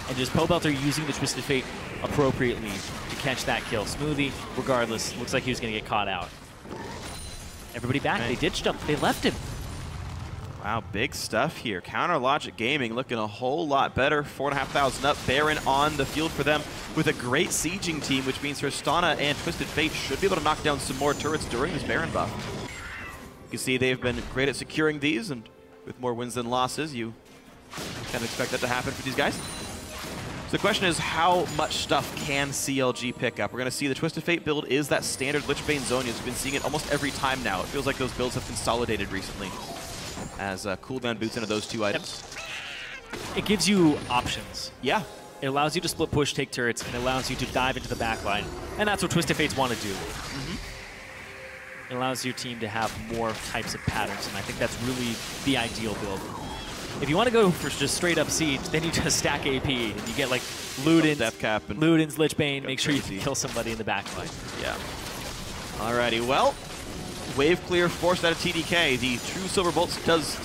And just Pobelter using the Twisted Fate appropriately to catch that kill. Smoothie, regardless, looks like he was gonna get caught out. Everybody back, They ditched him, they left him. Wow, big stuff here. Counter Logic Gaming looking a whole lot better. 4,500 up. Baron on the field for them with a great sieging team, which means Tristana and Twisted Fate should be able to knock down some more turrets during this Baron buff. You can see they've been great at securing these, and with more wins than losses, you kind of expect that to happen for these guys. So the question is, how much stuff can CLG pick up? We're going to see the Twisted Fate build is that standard Lichbane Zhonya. We've been seeing it almost every time now. It feels like those builds have consolidated recently as cooldown boots into those 2 items. It gives you options. Yeah. It allows you to split push, take turrets, and it allows you to dive into the backline. And that's what Twisted Fates want to do. It allows your team to have more types of patterns, and I think that's really the ideal build. If you want to go for just straight up siege, then you just stack AP, and you get like Luden's, Death Cap, and Luden's Lichbane, make sure you can kill somebody in the backline. Yeah. Alrighty, well, wave clear forced out of TDK. The True Silver Bolts does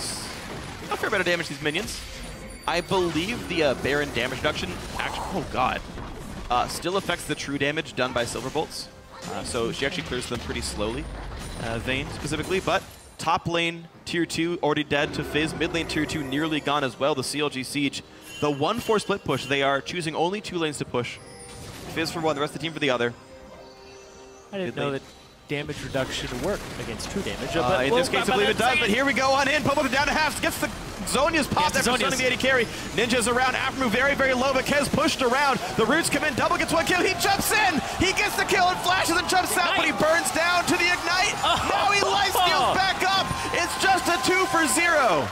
a fair bit of damage to these minions. I believe the Baron damage reduction actually, oh god, still affects the true damage done by Silver Bolts. So she actually clears them pretty slowly, Vayne specifically, but top lane tier 2 already dead to Fizz, mid lane tier 2 nearly gone as well. The CLG Siege, the 1-4 split push, they are choosing only 2 lanes to push. Fizz for one, the rest of the team for the other. I didn't know that damage reduction worked against true damage. In this case, I believe it does, but here we go on in. Pobelter down to half, gets the Zhonya's pop after stunning the AD carry. Ninja's around, Aftermove very, very low, but Kez pushed around. The Roots come in, double gets one kill, he jumps in! He gets the kill and flashes and jumps out, but he burns down to the Ignite! Now he lifesteals back up! It's just a 2 for 0!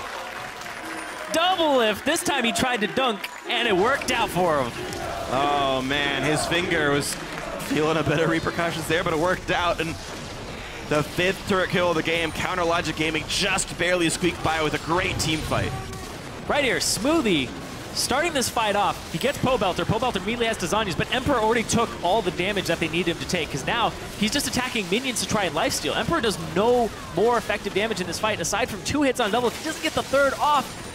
Double lift, this time he tried to dunk, and it worked out for him. Oh man, his finger was feeling a bit of repercussions there, but it worked out, and the 5th turret kill of the game, Counter Logic Gaming just barely squeaked by with a great team fight. Right here, Smoothie starting this fight off. He gets Pobelter. Pobelter immediately has to Zhonya's, but Emperor already took all the damage that they needed him to take, because now he's just attacking minions to try and lifesteal. Emperor does no more effective damage in this fight. Aside from 2 hits on double, he doesn't get the 3rd off,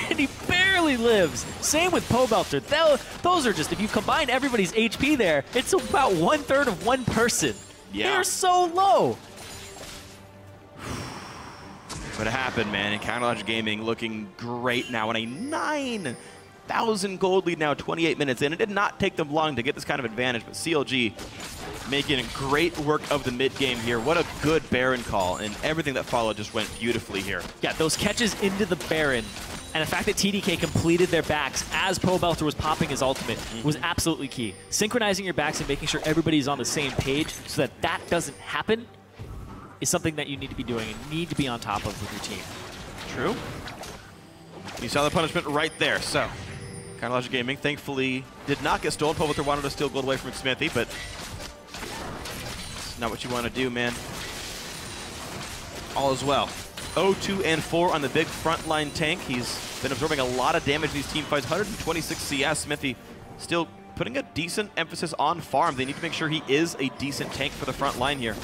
and he barely lives. Same with Pobelter. Those are just, if you combine everybody's HP there, it's about 1/3 of one person. Yeah. They're so low. But it happened, man, and Counter Logic Gaming looking great now in a 9,000 gold lead now, 28 minutes in. It did not take them long to get this kind of advantage, but CLG making great work of the mid game here. What a good Baron call, and everything that followed just went beautifully here. Yeah, those catches into the Baron, and the fact that TDK completed their backs as Pobelter was popping his ultimate was absolutely key. Synchronizing your backs and making sure everybody's on the same page so that that doesn't happen is something that you need to be doing and need to be on top of with your team. True. You saw the punishment right there. So, Counter Logic Gaming thankfully did not get stolen. Pobelter wanted to steal gold away from Smithy, but it's not what you want to do, man. All is well. 0-2 and 4 on the big frontline tank. He's been absorbing a lot of damage in these team fights. 126 CS. Smithy still putting a decent emphasis on farm. They need to make sure he is a decent tank for the front line here.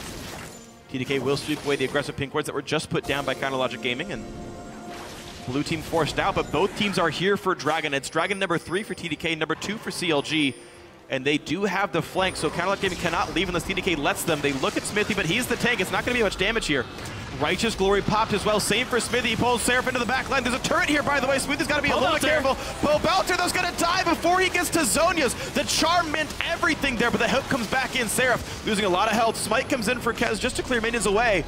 TDK will sweep away the aggressive pink wards that were just put down by Counter Logic Gaming, and blue team forced out, but both teams are here for Dragon. It's Dragon number 3 for TDK, number 2 for CLG, and they do have the flank, so Counter Logic Gaming cannot leave unless TDK lets them. They look at Smithy, but he's the tank. It's not going to be much damage here. Righteous Glory popped as well. Same for Smithy. He pulls Seraph into the back line. There's a turret here, by the way. Smithy's got to be a little bit careful. Pobelter, though, is going to die before he gets to Zhonya's. The charm meant everything there, but the help comes back in. Seraph losing a lot of health. Smite comes in for Kez just to clear minions away.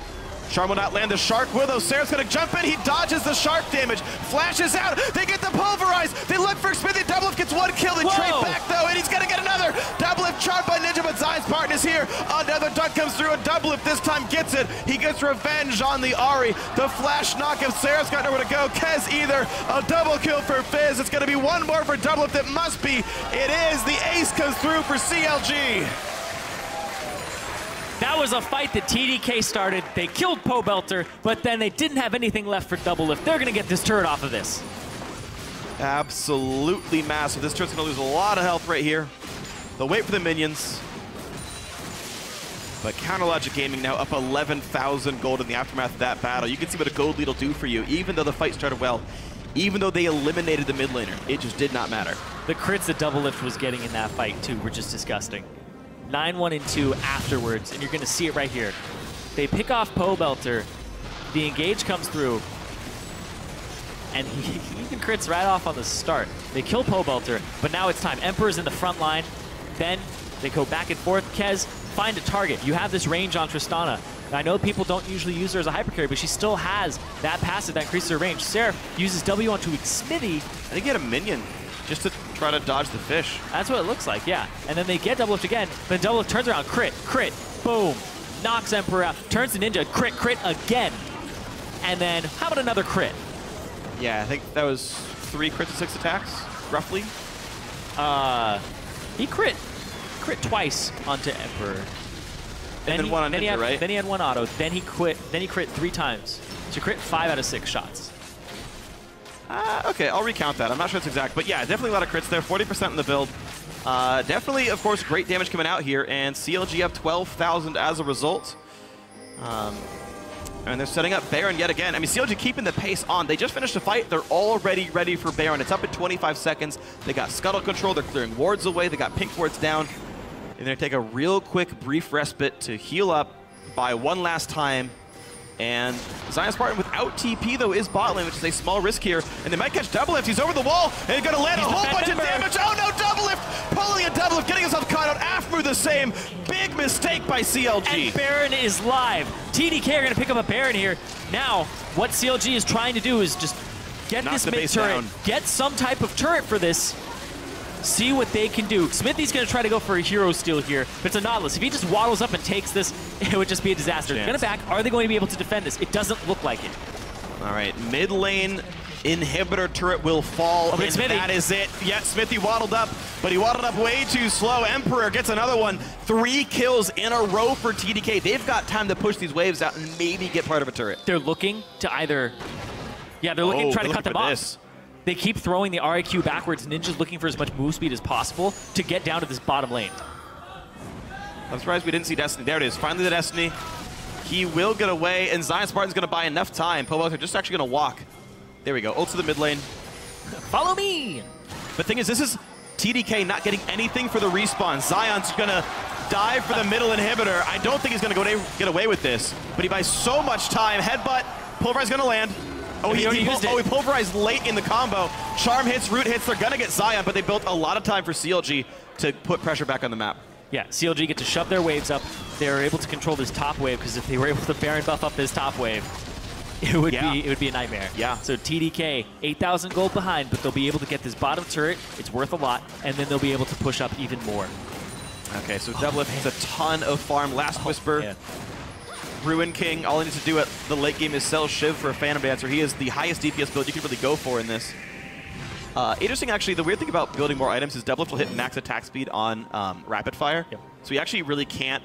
Charm will not land the Shark will, though. Seraph's going to jump in. He dodges the Shark damage. Flashes out. They get the pulverize. They look for Smithy. Doublelift gets 1 kill. They trade back, though, and he's going to get another. Doublelift charmed by Ninja, but Zion's partner's here. Another dunk comes through, and Doublelift this time gets it. He gets revenge on the Ahri. The flash knock of Seraph's got nowhere to go. Kez either. A double kill for Fizz. It's going to be 1 more for Doublelift. It must be. It is. The ace comes through for CLG. That was a fight that TDK started. They killed Pobelter, but then they didn't have anything left for Doublelift. They're going to get this turret off of this. Absolutely massive. This turret's going to lose a lot of health right here. They'll wait for the minions. But Counter Logic Gaming now up 11,000 gold in the aftermath of that battle. You can see what a gold lead will do for you, even though the fight started well. Even though they eliminated the mid laner, it just did not matter. The crits that Doublelift was getting in that fight, too, were just disgusting. 9-1 and 2 afterwards, and you're going to see it right here. They pick off Pobelter, the engage comes through, and he even crits right off on the start. They kill Pobelter, but now it's time. Emperor's in the front line, then they go back and forth. Kez, find a target. You have this range on Tristana. I know people don't usually use her as a hyper carry, but she still has that passive that increases her range. Seraph uses W onto Smithy. I think he had a minion just to try to dodge the fish. That's what it looks like, yeah. And then they get Doublelift again, but Doublelift turns around, crit, boom. Knocks Emperor out, turns to Ninja, crit again. And then, how about another crit? Yeah, I think that was 3 crits and 6 attacks, roughly. He crit twice onto Emperor. And then 1 on Ninja, right? Then he had 1 auto, then he crit 3 times. So crit 5 out of 6 shots. Okay, I'll recount that. I'm not sure it's exact, but yeah, definitely a lot of crits there. 40% in the build. Definitely, of course, great damage coming out here, and CLG up 12,000 as a result. And they're setting up Baron yet again. I mean, CLG keeping the pace on. They just finished a fight. They're already ready for Baron. It's up at 25 seconds. They got scuttle control. They're clearing wards away. They got pink wards down. And they're going to take a real quick, brief respite to heal up, buy 1 last time, And Zion Spartan without TP, though, is bot lane, which is a small risk here. And they might catch Doublelift. He's over the wall, and he's going to land a whole bunch of damage. Oh, no, Doublelift! Pulling a Doublelift, getting himself caught out. Afmu the same. Big mistake by CLG. And Baron is live. TDK are going to pick up a Baron here. Now, what CLG is trying to do is just get Knock this the mid base turret, down. get some type of turret for this, see what they can do. Smithy's going to try to go for a hero steal here, but it's a Nautilus. If he just waddles up and takes this, it would just be a disaster. They're going to back. Are they going to be able to defend this? It doesn't look like it. All right, mid lane inhibitor turret will fall, and Smithy. that is it. Yeah, Smithy waddled up, but he waddled up way too slow. Emperor gets another one. 3 kills in a row for TDK. They've got time to push these waves out and maybe get part of a turret. They're looking to either... Yeah, they're looking to try to cut them off. This. They keep throwing the RIQ backwards. Ninja's looking for as much move speed as possible to get down to this bottom lane. I'm surprised we didn't see Destiny. There it is. Finally the Destiny. He will get away, and Zion Spartan's going to buy enough time. Pobos are just actually going to walk. There we go. Ult to the mid lane. Follow me! But thing is, this is TDK not getting anything for the respawn. Zion's going to dive for the middle inhibitor. I don't think he's going to get away with this, but he buys so much time. Headbutt. Pulverize going to land. Oh, he pulverized late in the combo. Charm hits, root hits. They're going to get Zion, but they built a lot of time for CLG to put pressure back on the map. Yeah, CLG get to shove their waves up. They're able to control this top wave, because if they were able to Baron buff up this top wave, it would be a nightmare. Yeah. So TDK, 8,000 gold behind, but they'll be able to get this bottom turret. It's worth a lot, and then they'll be able to push up even more. Okay, so Doublelift has a ton of farm. Last Whisper. Man. Ruin King, all he needs to do at the late game is sell Shiv for a Phantom Dancer. He is the highest DPS build you can really go for in this. Interesting, actually, the weird thing about building more items is Doublelift will hit max attack speed on Rapid Fire. Yep. So he actually really can't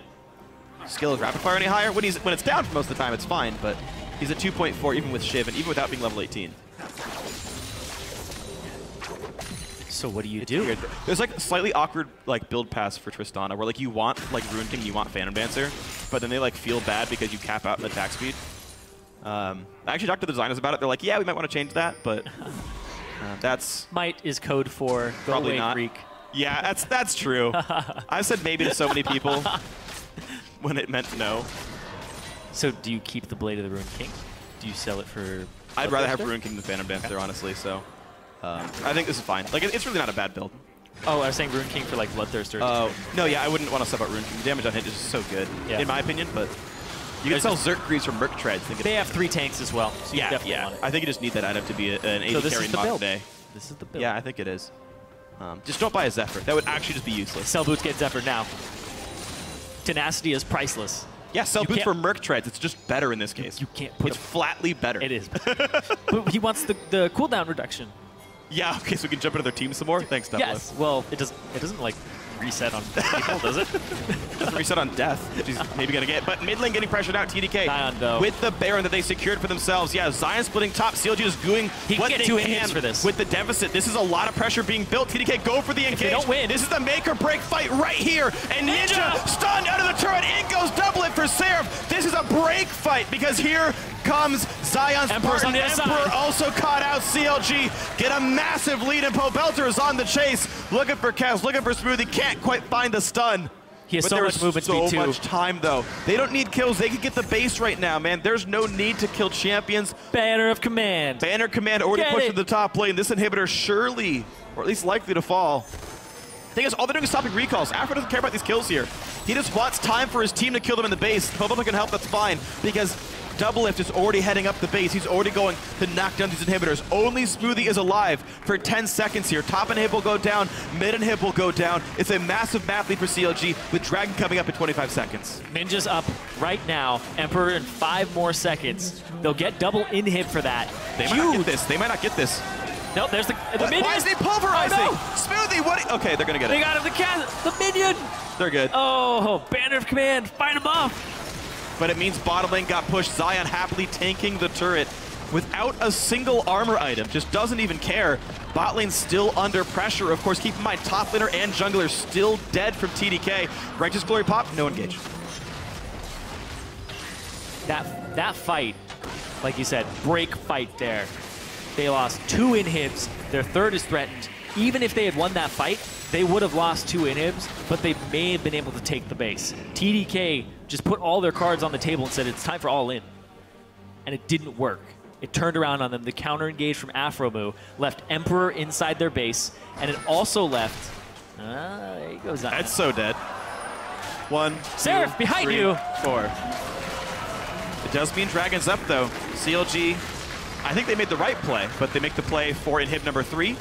scale his Rapid Fire any higher. When it's down for most of the time, it's fine, but he's at 2.4 even with Shiv, and even without being level 18. So what do you do? Weird. There's like slightly awkward like build paths for Tristana where like you want like Ruin King, you want Phantom Dancer, but then they like feel bad because you cap out in attack speed. I actually talked to the designers about it. They're like, yeah, we might want to change that, but that's Might is code for go probably away, not. Greek. Yeah, that's true. I've said maybe to so many people when it meant no. So do you keep the Blade of the Ruin King? Do you sell it for... I'd rather have Ruin King than Phantom Dancer, honestly. So I think this is fine. Like it's really not a bad build. Oh, I was saying Ruin King for like Bloodthirster. Oh no, yeah, I wouldn't want to sub out Ruin King. The damage on hit is just so good, in my opinion. But you can sell Zerk Greaves from Merc Treads. They have 3 tanks as well. So yeah, you definitely want it. I think you just need that item to be an 80 carry in modern day. This is the build. Yeah, I think it is. Just don't buy a Zephyr. That would actually just be useless. Sell boots, get Zephyr now. Tenacity is priceless. Yeah, sell boots for Merc Treads. It's just better in this case. You can't put It's flatly better. It is. But he wants the cooldown reduction. Yeah, okay, so we can jump into their team some more? Thanks, Doublelift. Yes. Well, it doesn't like reset on people, does it? Doesn't reset on death, which he's maybe going to get. But mid lane getting pressured out, TDK. Zion, though. With the Baron that they secured for themselves. Yeah, Zion splitting top. CLG is doing what they can for this. with the deficit. This is a lot of pressure being built. TDK go for the engage. If they don't win. This is the make or break fight right here. And Ninja stunned out of the turret. In goes Doublelift for Seraph. This is a break fight because here comes Zion Spartan. Emperor also caught out. CLG get a massive lead, and Pobelter is on the chase. Looking for Kaz, looking for Smoothie. Can't quite find the stun. He has so much movement speed, too. So much time, though. They don't need kills. They can get the base right now, man. There's no need to kill champions. Banner of Command. Banner Command already pushed to the top lane. This inhibitor surely, or at least likely to fall. Thing is, all they're doing is stopping recalls. Afro doesn't care about these kills here. He just wants time for his team to kill them in the base. Pobelter can help, that's fine, because Doublelift is already heading up the base. He's already going to knock down these inhibitors. Only Smoothie is alive for 10 seconds here. Top inhib will go down, mid inhib will go down. It's a massive map lead for CLG with Dragon coming up in 25 seconds. Ninja's up right now. Emperor in 5 more seconds. They'll get double inhib for that. They might not get this. They might not get this. Nope, there's the minion. Why is he pulverizing? Oh, no. Smoothie, what? Okay, they're going to get it. They got him, the minion. They're good. Oh, Banner of Command, fight him off. But it means bottom lane got pushed. Zion happily tanking the turret without a single armor item. Just doesn't even care. Bot lane still under pressure. Of course, keep in mind, top laner and jungler still dead from TDK. Righteous Glory pop, no engage. That fight, like you said, break fight there. They lost 2 inhibs. Their third is threatened. Even if they had won that fight, they would have lost 2 inhibs, but they may have been able to take the base. TDK just put all their cards on the table and said it's time for all in. and it didn't work. It turned around on them. The counter engage from Afromu left Emperor inside their base, and it also left. There he goes. That's so dead. 1, Seraph, 2, behind 3, you. 4. It does mean Dragon's up, though. CLG, I think they made the right play, but they make the play for inhib number 3.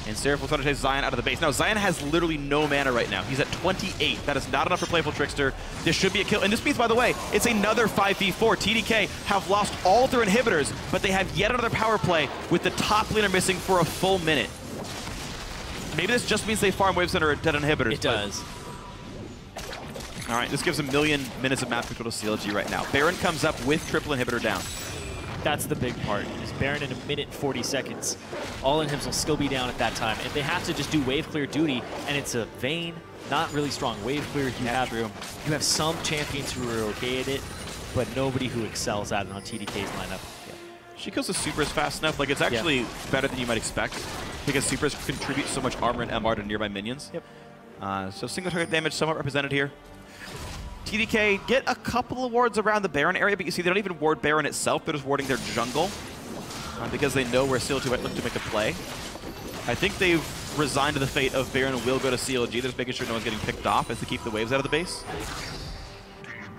And Seraph will try to chase Zion out of the base. Now, Zion has literally no mana right now. He's at 28. That is not enough for Playful Trickster. This should be a kill. And this means, by the way, it's another 5v4. TDK have lost all their inhibitors, but they have yet another power play with the top laner missing for a full minute. Maybe this just means they farm waves that are dead inhibitors. It does. All right, this gives a million minutes of map control to CLG right now. Baron comes up with triple inhibitor down. That's the big part, is Baron in 1 minute 40 seconds. All inhibs will still be down at that time. If they have to just do wave clear duty, and it's a Vayne, not really strong wave clear, you have some champions who are okay at it, but nobody who excels at it on TDK's lineup. Yeah. She kills the supers fast enough. Like, it's actually better than you might expect, because supers contribute so much armor and MR to nearby minions. Yep. So single target damage somewhat represented here. TDK get a couple of wards around the Baron area, but you see they don't even ward Baron itself. They're just warding their jungle because they know where CLG might look to make a play. I think they've resigned to the fate of Baron will go to CLG. They're just making sure no one's getting picked off as they keep the waves out of the base.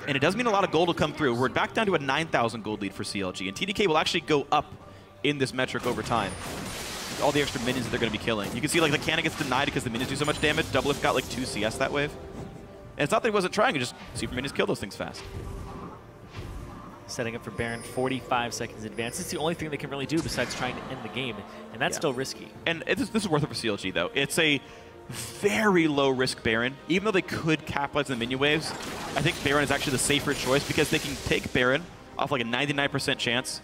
And it does mean a lot of gold will come through. We're back down to a 9,000 gold lead for CLG, and TDK will actually go up in this metric over time. All the extra minions that they're going to be killing. You can see like the cannon gets denied because the minions do so much damage. Doublelift got like 2 CS that wave. And it's not that he wasn't trying, just super minions kill those things fast. Setting up for Baron 45 seconds in advance. It's the only thing they can really do besides trying to end the game, and that's still risky. And this is worth it for CLG, though. It's a very low-risk Baron. Even though they could capitalize on the minion waves, I think Baron is actually the safer choice because they can take Baron off like a 99% chance,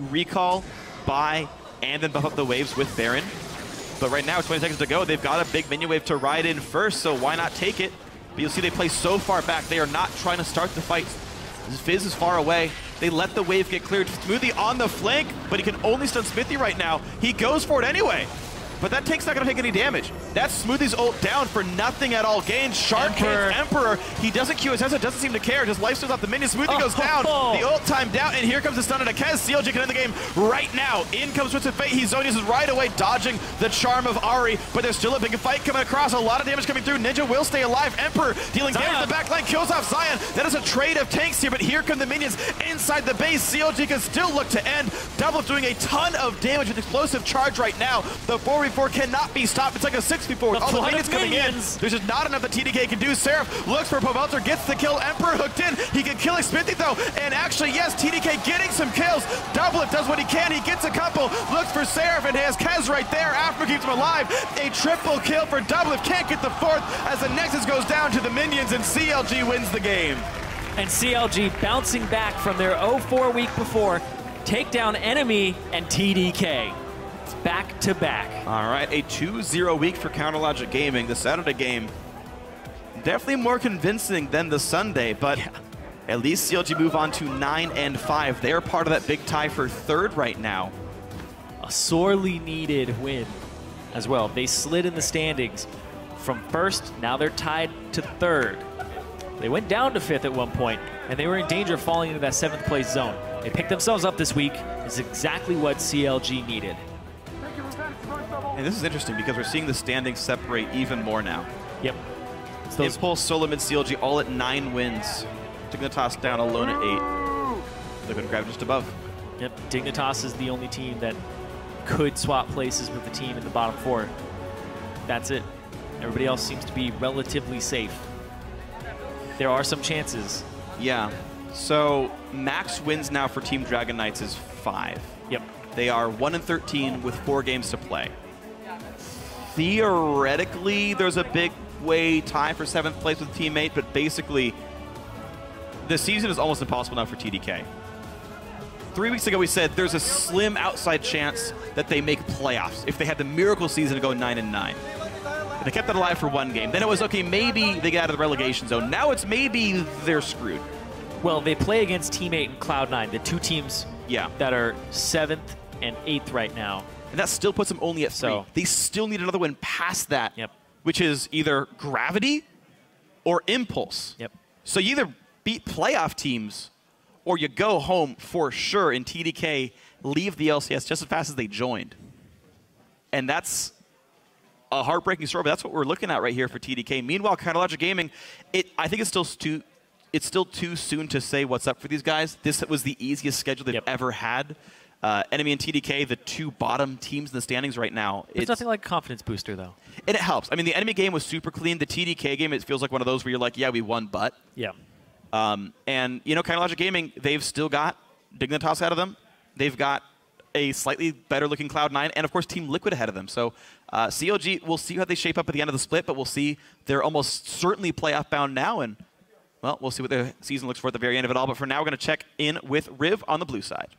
recall, buy, and then buff up the waves with Baron. But right now, 20 seconds to go. They've got a big minion wave to ride in first, so why not take it? But you'll see they play so far back. They are not trying to start the fight. Fizz is far away. They let the wave get cleared. Smoothie on the flank, but he can only stun Smithy right now. He goes for it anyway. But that tank's not going to take any damage. That's Smoothie's ult down for nothing at all. Gains Shark hits Emperor. He doesn't Q his headset, doesn't seem to care. Just lifesteals off the minion. Smoothie goes down. The ult timed out, and here comes the stun on Akez. CLG can end the game right now. In comes Twisted Fate. He Zonius is right away dodging the charm of Ahri, but there's still a big fight coming across. A lot of damage coming through. Ninja will stay alive. Emperor dealing damage in the back line, kills off Zion. That is a trade of tanks here, but here come the minions inside the base. CLG can still look to end. Double doing a ton of damage with explosive charge right now. The 4v4 cannot be stopped. It's like a 6v4 with all the minions coming in. There's just not enough that TDK can do. Seraph looks for Povelter, gets the kill. Emperor hooked in. He can kill Smithy though. And actually, yes, TDK getting some kills. Doublelift does what he can. He gets a couple. Looks for Seraph and has Kez right there. After keeps him alive. A triple kill for Doublelift. Can't get the fourth as the Nexus goes down to the minions and CLG wins the game. And CLG bouncing back from their 0-4 week before. Take down Enemy and TDK. Back to back. All right, a 2-0 week for Counterlogic Gaming. The Saturday game, definitely more convincing than the Sunday, but at least CLG move on to 9-5. They're part of that big tie for third right now. A sorely needed win as well. They slid in the standings from first, now they're tied to third. They went down to fifth at one point, and they were in danger of falling into that 7th place zone. They picked themselves up this week. It's exactly what CLG needed. And this is interesting because we're seeing the standings separate even more now. Yep. Impulse, Solo, Mid, CLG all at 9 wins. Dignitas down alone at 8. They're going to grab just above. Yep. Dignitas is the only team that could swap places with the team in the bottom 4. That's it. Everybody else seems to be relatively safe. There are some chances. Yeah. So max wins now for Team Dragon Knights is 5. Yep. They are 1-13 with 4 games to play. Theoretically, there's a big way tie for 7th place with a teammate, but basically, the season is almost impossible now for TDK. 3 weeks ago, we said there's a slim outside chance that they make playoffs if they had the miracle season to go 9-9. They kept that alive for 1 game. Then it was, okay, maybe they get out of the relegation zone. Now it's maybe they're screwed. Well, they play against Team 8 and Cloud9, the 2 teams that are 7th and 8th right now. And that still puts them only at 3. So, they still need another win past that, which is either Gravity or Impulse. Yep. So you either beat playoff teams or you go home for sure, and TDK leave the LCS just as fast as they joined. And that's a heartbreaking story, but that's what we're looking at right here for TDK. Meanwhile, Logic Gaming, I think it's still too soon to say what's up for these guys. This was the easiest schedule they've ever had. Enemy and TDK, the two bottom teams in the standings right now. It's nothing like a confidence booster, though. And it helps. I mean, the enemy game was super clean. The TDK game, it feels like one of those where you're like, yeah, we won, but. Yeah. And, you know, Logic Gaming, they've still got Dignitas ahead of them. They've got a slightly better-looking Cloud9, and, of course, Team Liquid ahead of them. So CLG, we'll see how they shape up at the end of the split, but we'll see. They're almost certainly playoff bound now, and, well, we'll see what the season looks for at the very end of it all. But for now, we're going to check in with Riv on the blue side.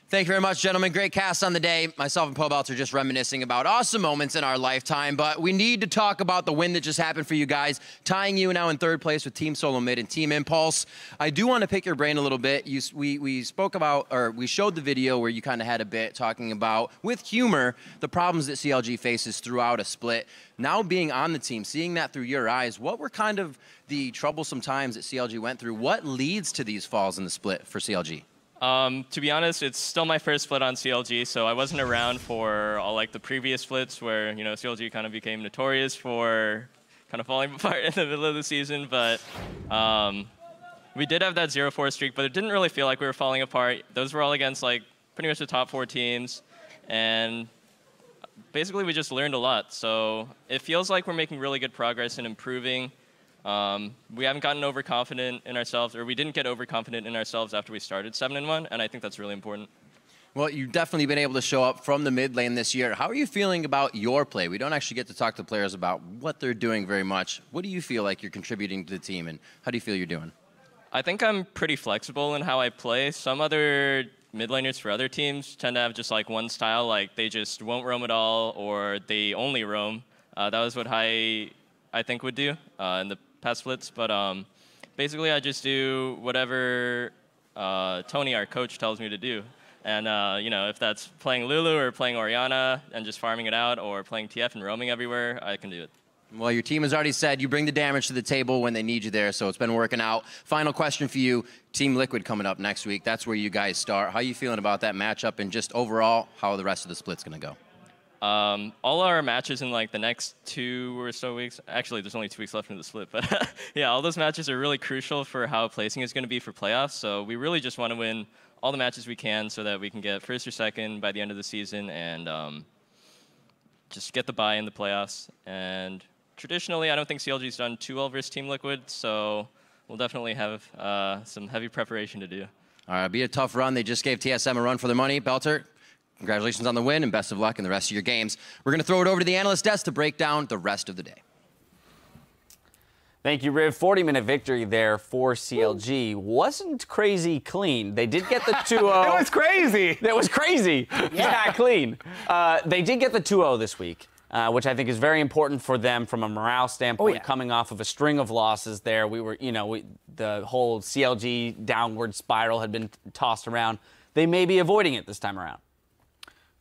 Thank you very much, gentlemen. Great cast on the day. Myself and Pobalt are just reminiscing about awesome moments in our lifetime, but we need to talk about the win that just happened for you guys, tying you now in third place with Team Solo Mid and Team Impulse. I do want to pick your brain a little bit. We spoke about, or we showed the video where you kind of had a bit talking about, with humor, the problems that CLG faces throughout a split. Now being on the team, seeing that through your eyes, what were kind of the troublesome times that CLG went through? What leads to these falls in the split for CLG? To be honest, it's still my first split on CLG, so I wasn't around for all like the previous splits where, you know, CLG kind of became notorious for kind of falling apart in the middle of the season. But we did have that 0-4 streak, but it didn't really feel like we were falling apart. Those were all against like pretty much the top 4 teams, and basically we just learned a lot. So it feels like we're making really good progress in improving. We haven't gotten overconfident in ourselves, or we didn't get overconfident in ourselves after we started 7-1, and I think that's really important. Well, you've definitely been able to show up from the mid lane this year. How are you feeling about your play? We don't actually get to talk to players about what they're doing very much. What do you feel like you're contributing to the team, and how do you feel you're doing? I think I'm pretty flexible in how I play. Some other mid laners for other teams tend to have just like one style, like they just won't roam at all, or they only roam. That was what I think would do in the past splits, but basically I just do whatever Tony, our coach, tells me to do. And you know, if that's playing Lulu or playing Orianna and just farming it out, or playing TF and roaming everywhere, I can do it. Well, your team has already said you bring the damage to the table when they need you there, so it's been working out. Final question for you, Team Liquid coming up next week. That's where you guys start. How are you feeling about that matchup, and just overall, how the rest of the split's going to go? All our matches in like the next 2 or so weeks, actually there's only 2 weeks left in the split, but yeah, all those matches are really crucial for how placing is going to be for playoffs. So we really just want to win all the matches we can so that we can get first or second by the end of the season, and just get the bye in the playoffs. And traditionally, I don't think CLG's done too well versus Team Liquid, so we'll definitely have some heavy preparation to do. All right, be a tough run. They just gave TSM a run for their money. Belter, congratulations on the win, and best of luck in the rest of your games. We're going to throw it over to the analyst desk to break down the rest of the day. Thank you, Riv. 40-minute victory there for CLG. Wasn't crazy clean. They did get the 2-0. It was crazy. It was crazy. Yeah. Not clean. They did get the 2-0 this week, which I think is very important for them from a morale standpoint, coming off of a string of losses there. We were, you know, the whole CLG downward spiral had been tossed around. They may be avoiding it this time around.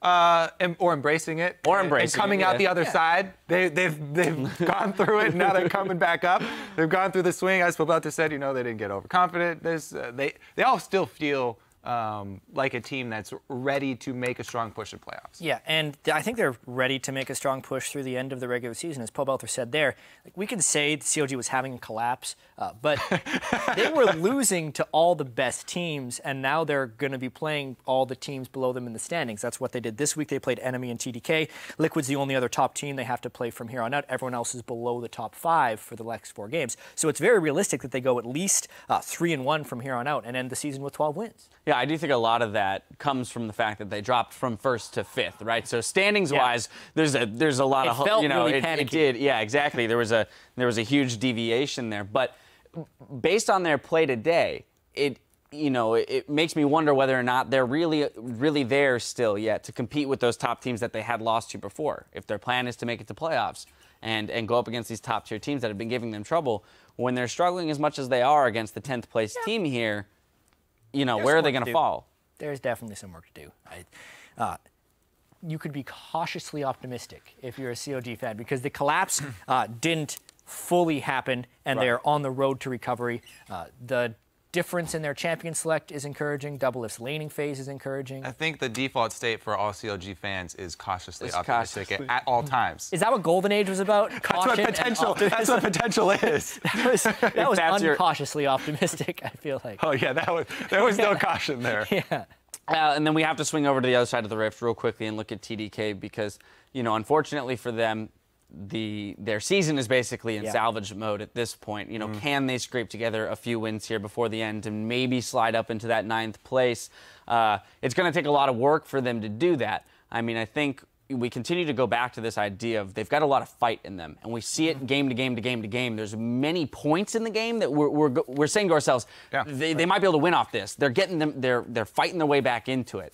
Or embracing it. Or embracing and coming out the other side. They've gone through it, and now they're coming back up. They've gone through the swing. As Pobelta said, you know, they didn't get overconfident. They all still feel like a team that's ready to make a strong push in playoffs. Yeah, and I think they're ready to make a strong push through the end of the regular season. As Pobelter said there, like, we can say the CLG was having a collapse, but they were losing to all the best teams, and now they're going to be playing all the teams below them in the standings. That's what they did this week. They played Enemy and TDK. Liquid's the only other top team they have to play from here on out. Everyone else is below the top 5 for the next 4 games. So it's very realistic that they go at least 3-1 from here on out and end the season with 12 wins. Yeah, I do think a lot of that comes from the fact that they dropped from 1st to 5th, right? So standings-wise, there's a lot of, felt you know, really it did. Yeah, exactly. There was a huge deviation there, but based on their play today, it makes me wonder whether or not they're really there still yet to compete with those top teams that they had lost to before. If their plan is to make it to playoffs and go up against these top tier teams that have been giving them trouble, when they're struggling as much as they are against the 10th place team here, you know, where are they going to fall? There's definitely some work to do. You could be cautiously optimistic if you're a COG fan, because the collapse didn't fully happen, and they're on the road to recovery. The difference in their champion select is encouraging. Doublelift's laning phase is encouraging. I think the default state for all CLG fans is cautiously optimistic cautiously. at all times. Is that what Golden Age was about? Caution That's what potential is. That was that's your- uncautiously optimistic, I feel like. Oh yeah, there was no caution there. Yeah. And then we have to swing over to the other side of the rift real quickly and look at TDK because, unfortunately for them, their season is basically in salvage mode at this point. Can they scrape together a few wins here before the end and maybe slide up into that 9th place? It's going to take a lot of work for them to do that. I mean, I think we continue to go back to this idea of they've got a lot of fight in them, and we see it game to game to game to game. There's many points in the game that we're saying to ourselves, they might be able to win off this. They're getting them. They're fighting their way back into it.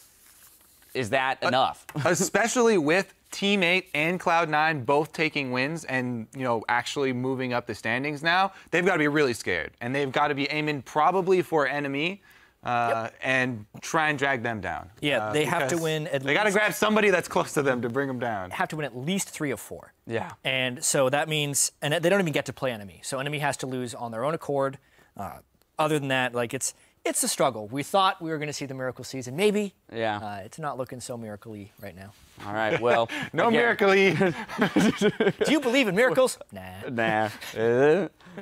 Is that enough? Especially with Team 8 and Cloud9 both taking wins and, actually moving up the standings now, they've got to be really scared. And they've got to be aiming probably for enemy and try and drag them down. Yeah, they have to win at least. They got to grab somebody that's close to them to bring them down. Have to win at least 3 of 4. Yeah. And so that means, and they don't even get to play enemy. So enemy has to lose on their own accord. Other than that, it's a struggle. We thought we were going to see the miracle season. Maybe. Yeah. It's not looking so miracle-y right now. All right, well. No miracle-y. Do you believe in miracles? Nah.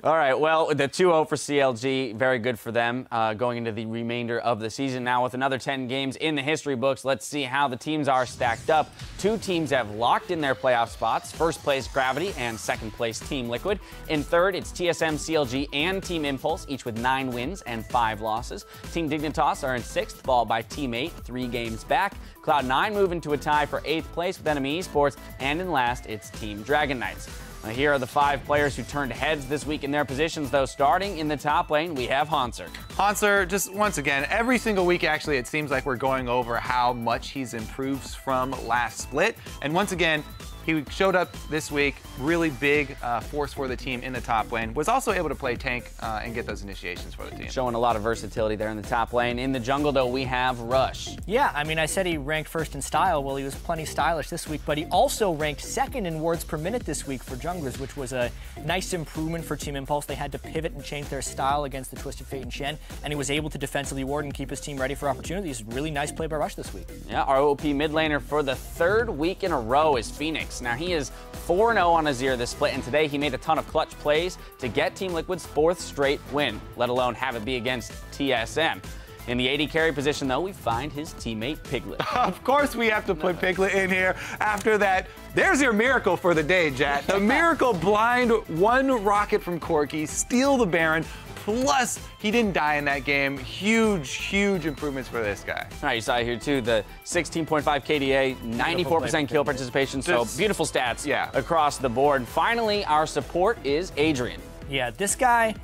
All right, well, the 2-0 for CLG, very good for them going into the remainder of the season. Now with another 10 games in the history books, let's see how the teams are stacked up. 2 teams have locked in their playoff spots. First place, Gravity, and second place, Team Liquid. In third, it's TSM, CLG, and Team Impulse, each with 9 wins and 5 losses. Team Dignitas are in 6th, followed by Team 8, 3 games back. Cloud9 move into a tie for 8th place with Enemy Esports, and in last, it's Team Dragon Knights. Now, here are the 5 players who turned heads this week in their positions, though. Starting in the top lane, we have Hanser. Hanser, just once again, every single week, actually, it seems like we're going over how much he's improved from last split. And once again, he showed up this week, really big force for the team in the top lane. Was also able to play tank and get those initiations for the team. Showing a lot of versatility there in the top lane. In the jungle, though, we have Rush. Yeah, I mean, I said he ranked first in style. Well, he was plenty stylish this week, but he also ranked second in wards per minute this week for junglers, which was a nice improvement for Team Impulse. They had to pivot and change their style against the Twisted Fate and Shen, and he was able to defensively ward and keep his team ready for opportunities. Really nice play by Rush this week. Yeah, our OP mid laner for the 3rd week in a row is Phoenix. Now, he is 4-0 on Azir this split, and today he made a ton of clutch plays to get Team Liquid's 4th straight win, let alone have it be against TSM. In the AD carry position, though, we find his teammate Piglet. Of course we have to put Piglet in here. After that, there's your miracle for the day, Jat. The miracle blind 1 rocket from Corki, steal the Baron, plus he didn't die in that game. Huge, huge improvements for this guy. All right, you saw here, too, the 16.5 KDA, 94% kill participation, so beautiful stats across the board. Finally, our support is Adrian. Yeah, this guy,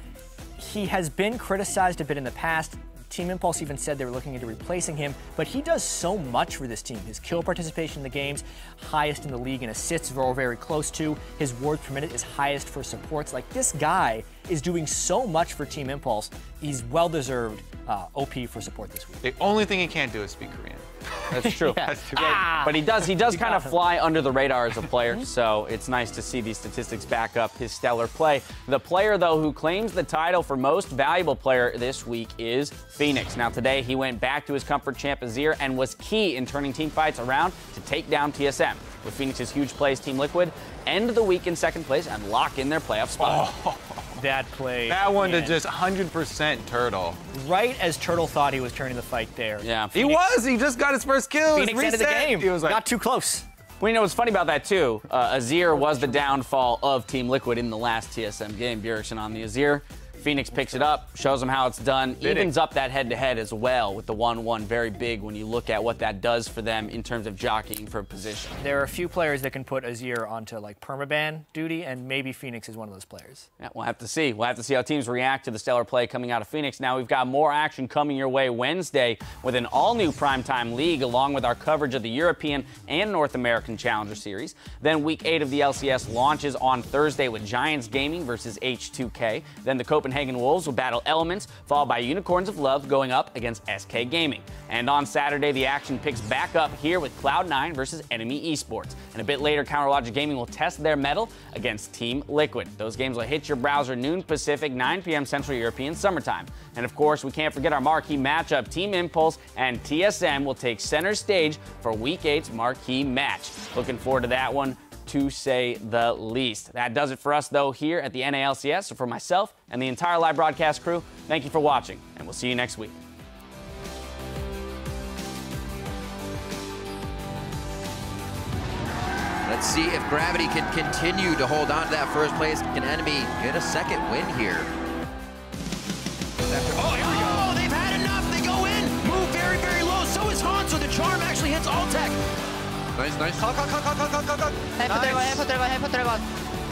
he has been criticized a bit in the past. Team Impulse even said they were looking into replacing him, but he does so much for this team. His kill participation in the games, highest in the league, and assists are very close to. His wards per minute is highest for supports. Like, this guy is doing so much for Team Impulse. He's well-deserved OP for support this week. The only thing he can't do is speak Korean. That's true. Yeah. That's too bad. But he does kind of fly under the radar as a player, so it's nice to see these statistics back up his stellar play. The player, though, who claims the title for most valuable player this week is Phoenix. Now, today he went back to his comfort champ Azir and was key in turning team fights around to take down TSM. With Phoenix's huge plays, Team Liquid end the week in 2nd place and lock in their playoff spot. That play. That one to just 100% Turtle. Right as Turtle thought he was turning the fight there. Yeah. He was. He just got his first kill. Phoenix ended the game. He was like, not too close. Well, you know what's funny about that, too? Azir was the downfall of Team Liquid in the last TSM game. Bjergsen on the Azir. Phoenix picks it up, shows them how it's done, evens up that head-to-head as well with the 1-1. Very big when you look at what that does for them in terms of jockeying for position. There are a few players that can put Azir onto like permaban duty, and maybe Phoenix is one of those players. Yeah, we'll have to see. We'll have to see how teams react to the stellar play coming out of Phoenix. Now we've got more action coming your way Wednesday with an all-new primetime league, along with our coverage of the European and North American Challenger Series. Then Week 8 of the LCS launches on Thursday with Giants Gaming versus H2K. Then the Copenhagen Copenhagen Wolves will battle Elements, followed by Unicorns of Love going up against SK Gaming. And on Saturday, the action picks back up here with Cloud9 versus Enemy Esports. And a bit later, Counterlogic Gaming will test their mettle against Team Liquid. Those games will hit your browser noon Pacific, 9 p.m. Central European summertime. And of course, we can't forget our marquee matchup. Team Impulse and TSM will take center stage for Week 8's marquee match. Looking forward to that one, to say the least. That does it for us, though, here at the NALCS. So for myself and the entire live broadcast crew, thank you for watching, and we'll see you next week. Let's see if Gravity can continue to hold on to that first place. Can Enemy get a second win here? Oh, here we go. Oh, they've had enough. They go in. Move very, very low. So is Han, so the charm actually hits Altec. Nice, nice. Head for dragon.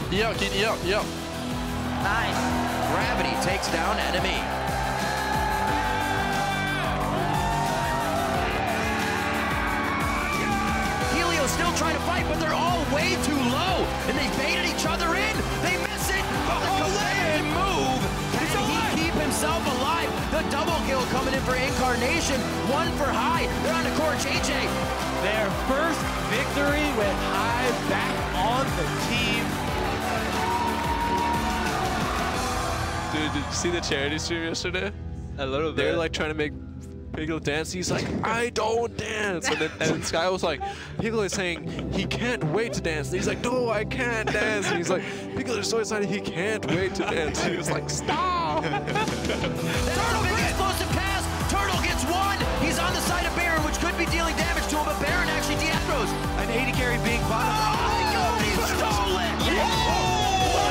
Yeah, kid, yeah. Nice. Gravity takes down Enemy. Helio's still trying to fight, but they're all way too low. And they baited each other in. They miss it. They move. Can he keep himself alive? The double kill coming in for Incarnation. One for High. They're on the core JJ. Their first victory with High back on the team. Dude, did you see the charity stream yesterday? A little bit. They're like trying to make Piglet dance. He's like, I don't dance. And then Sky was like, Piglet is saying he can't wait to dance. And he's like, no, I can't dance. And he's like, Piglet is so excited he can't wait to dance. And he was like, stop. Turtle big explosive pass. Turtle gets one. He's on the side of Baron, which could be dealing damage to him, but Baron actually de-aggros. An 80 carry being bottom. Oh my God, he stole it!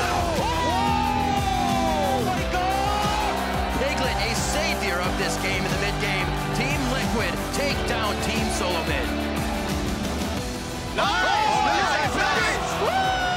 Oh my God! Piglet, a savior of this game in the mid-game. Team Liquid take down Team Solo Mid. Nice!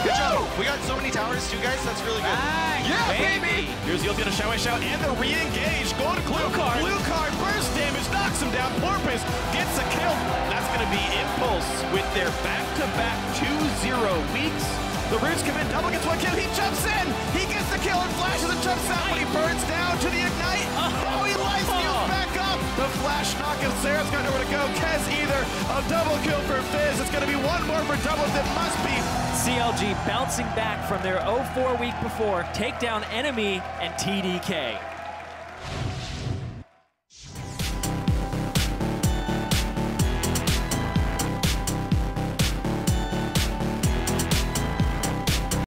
Good job. We got so many towers too, guys. That's really good. Yeah, baby! Here's Yul's gonna shout, and the re-engage. Going to Blue Card. Blue Card, burst damage, knocks him down. Porpoise gets a kill. That's gonna be Impulse with their back-to-back 2-0 weeks. The Roots come in, double gets one kill. He jumps in. He gets the kill and flashes and jumps out, but he burns down to the ignite. Oh, he life steals back up. The flash knock of Sarah's got nowhere to go. Kez either. A double kill for Fizz. It's gonna be one more for doubles. It must be. CLG bouncing back from their 0-4 week before, take down Enemy and TDK.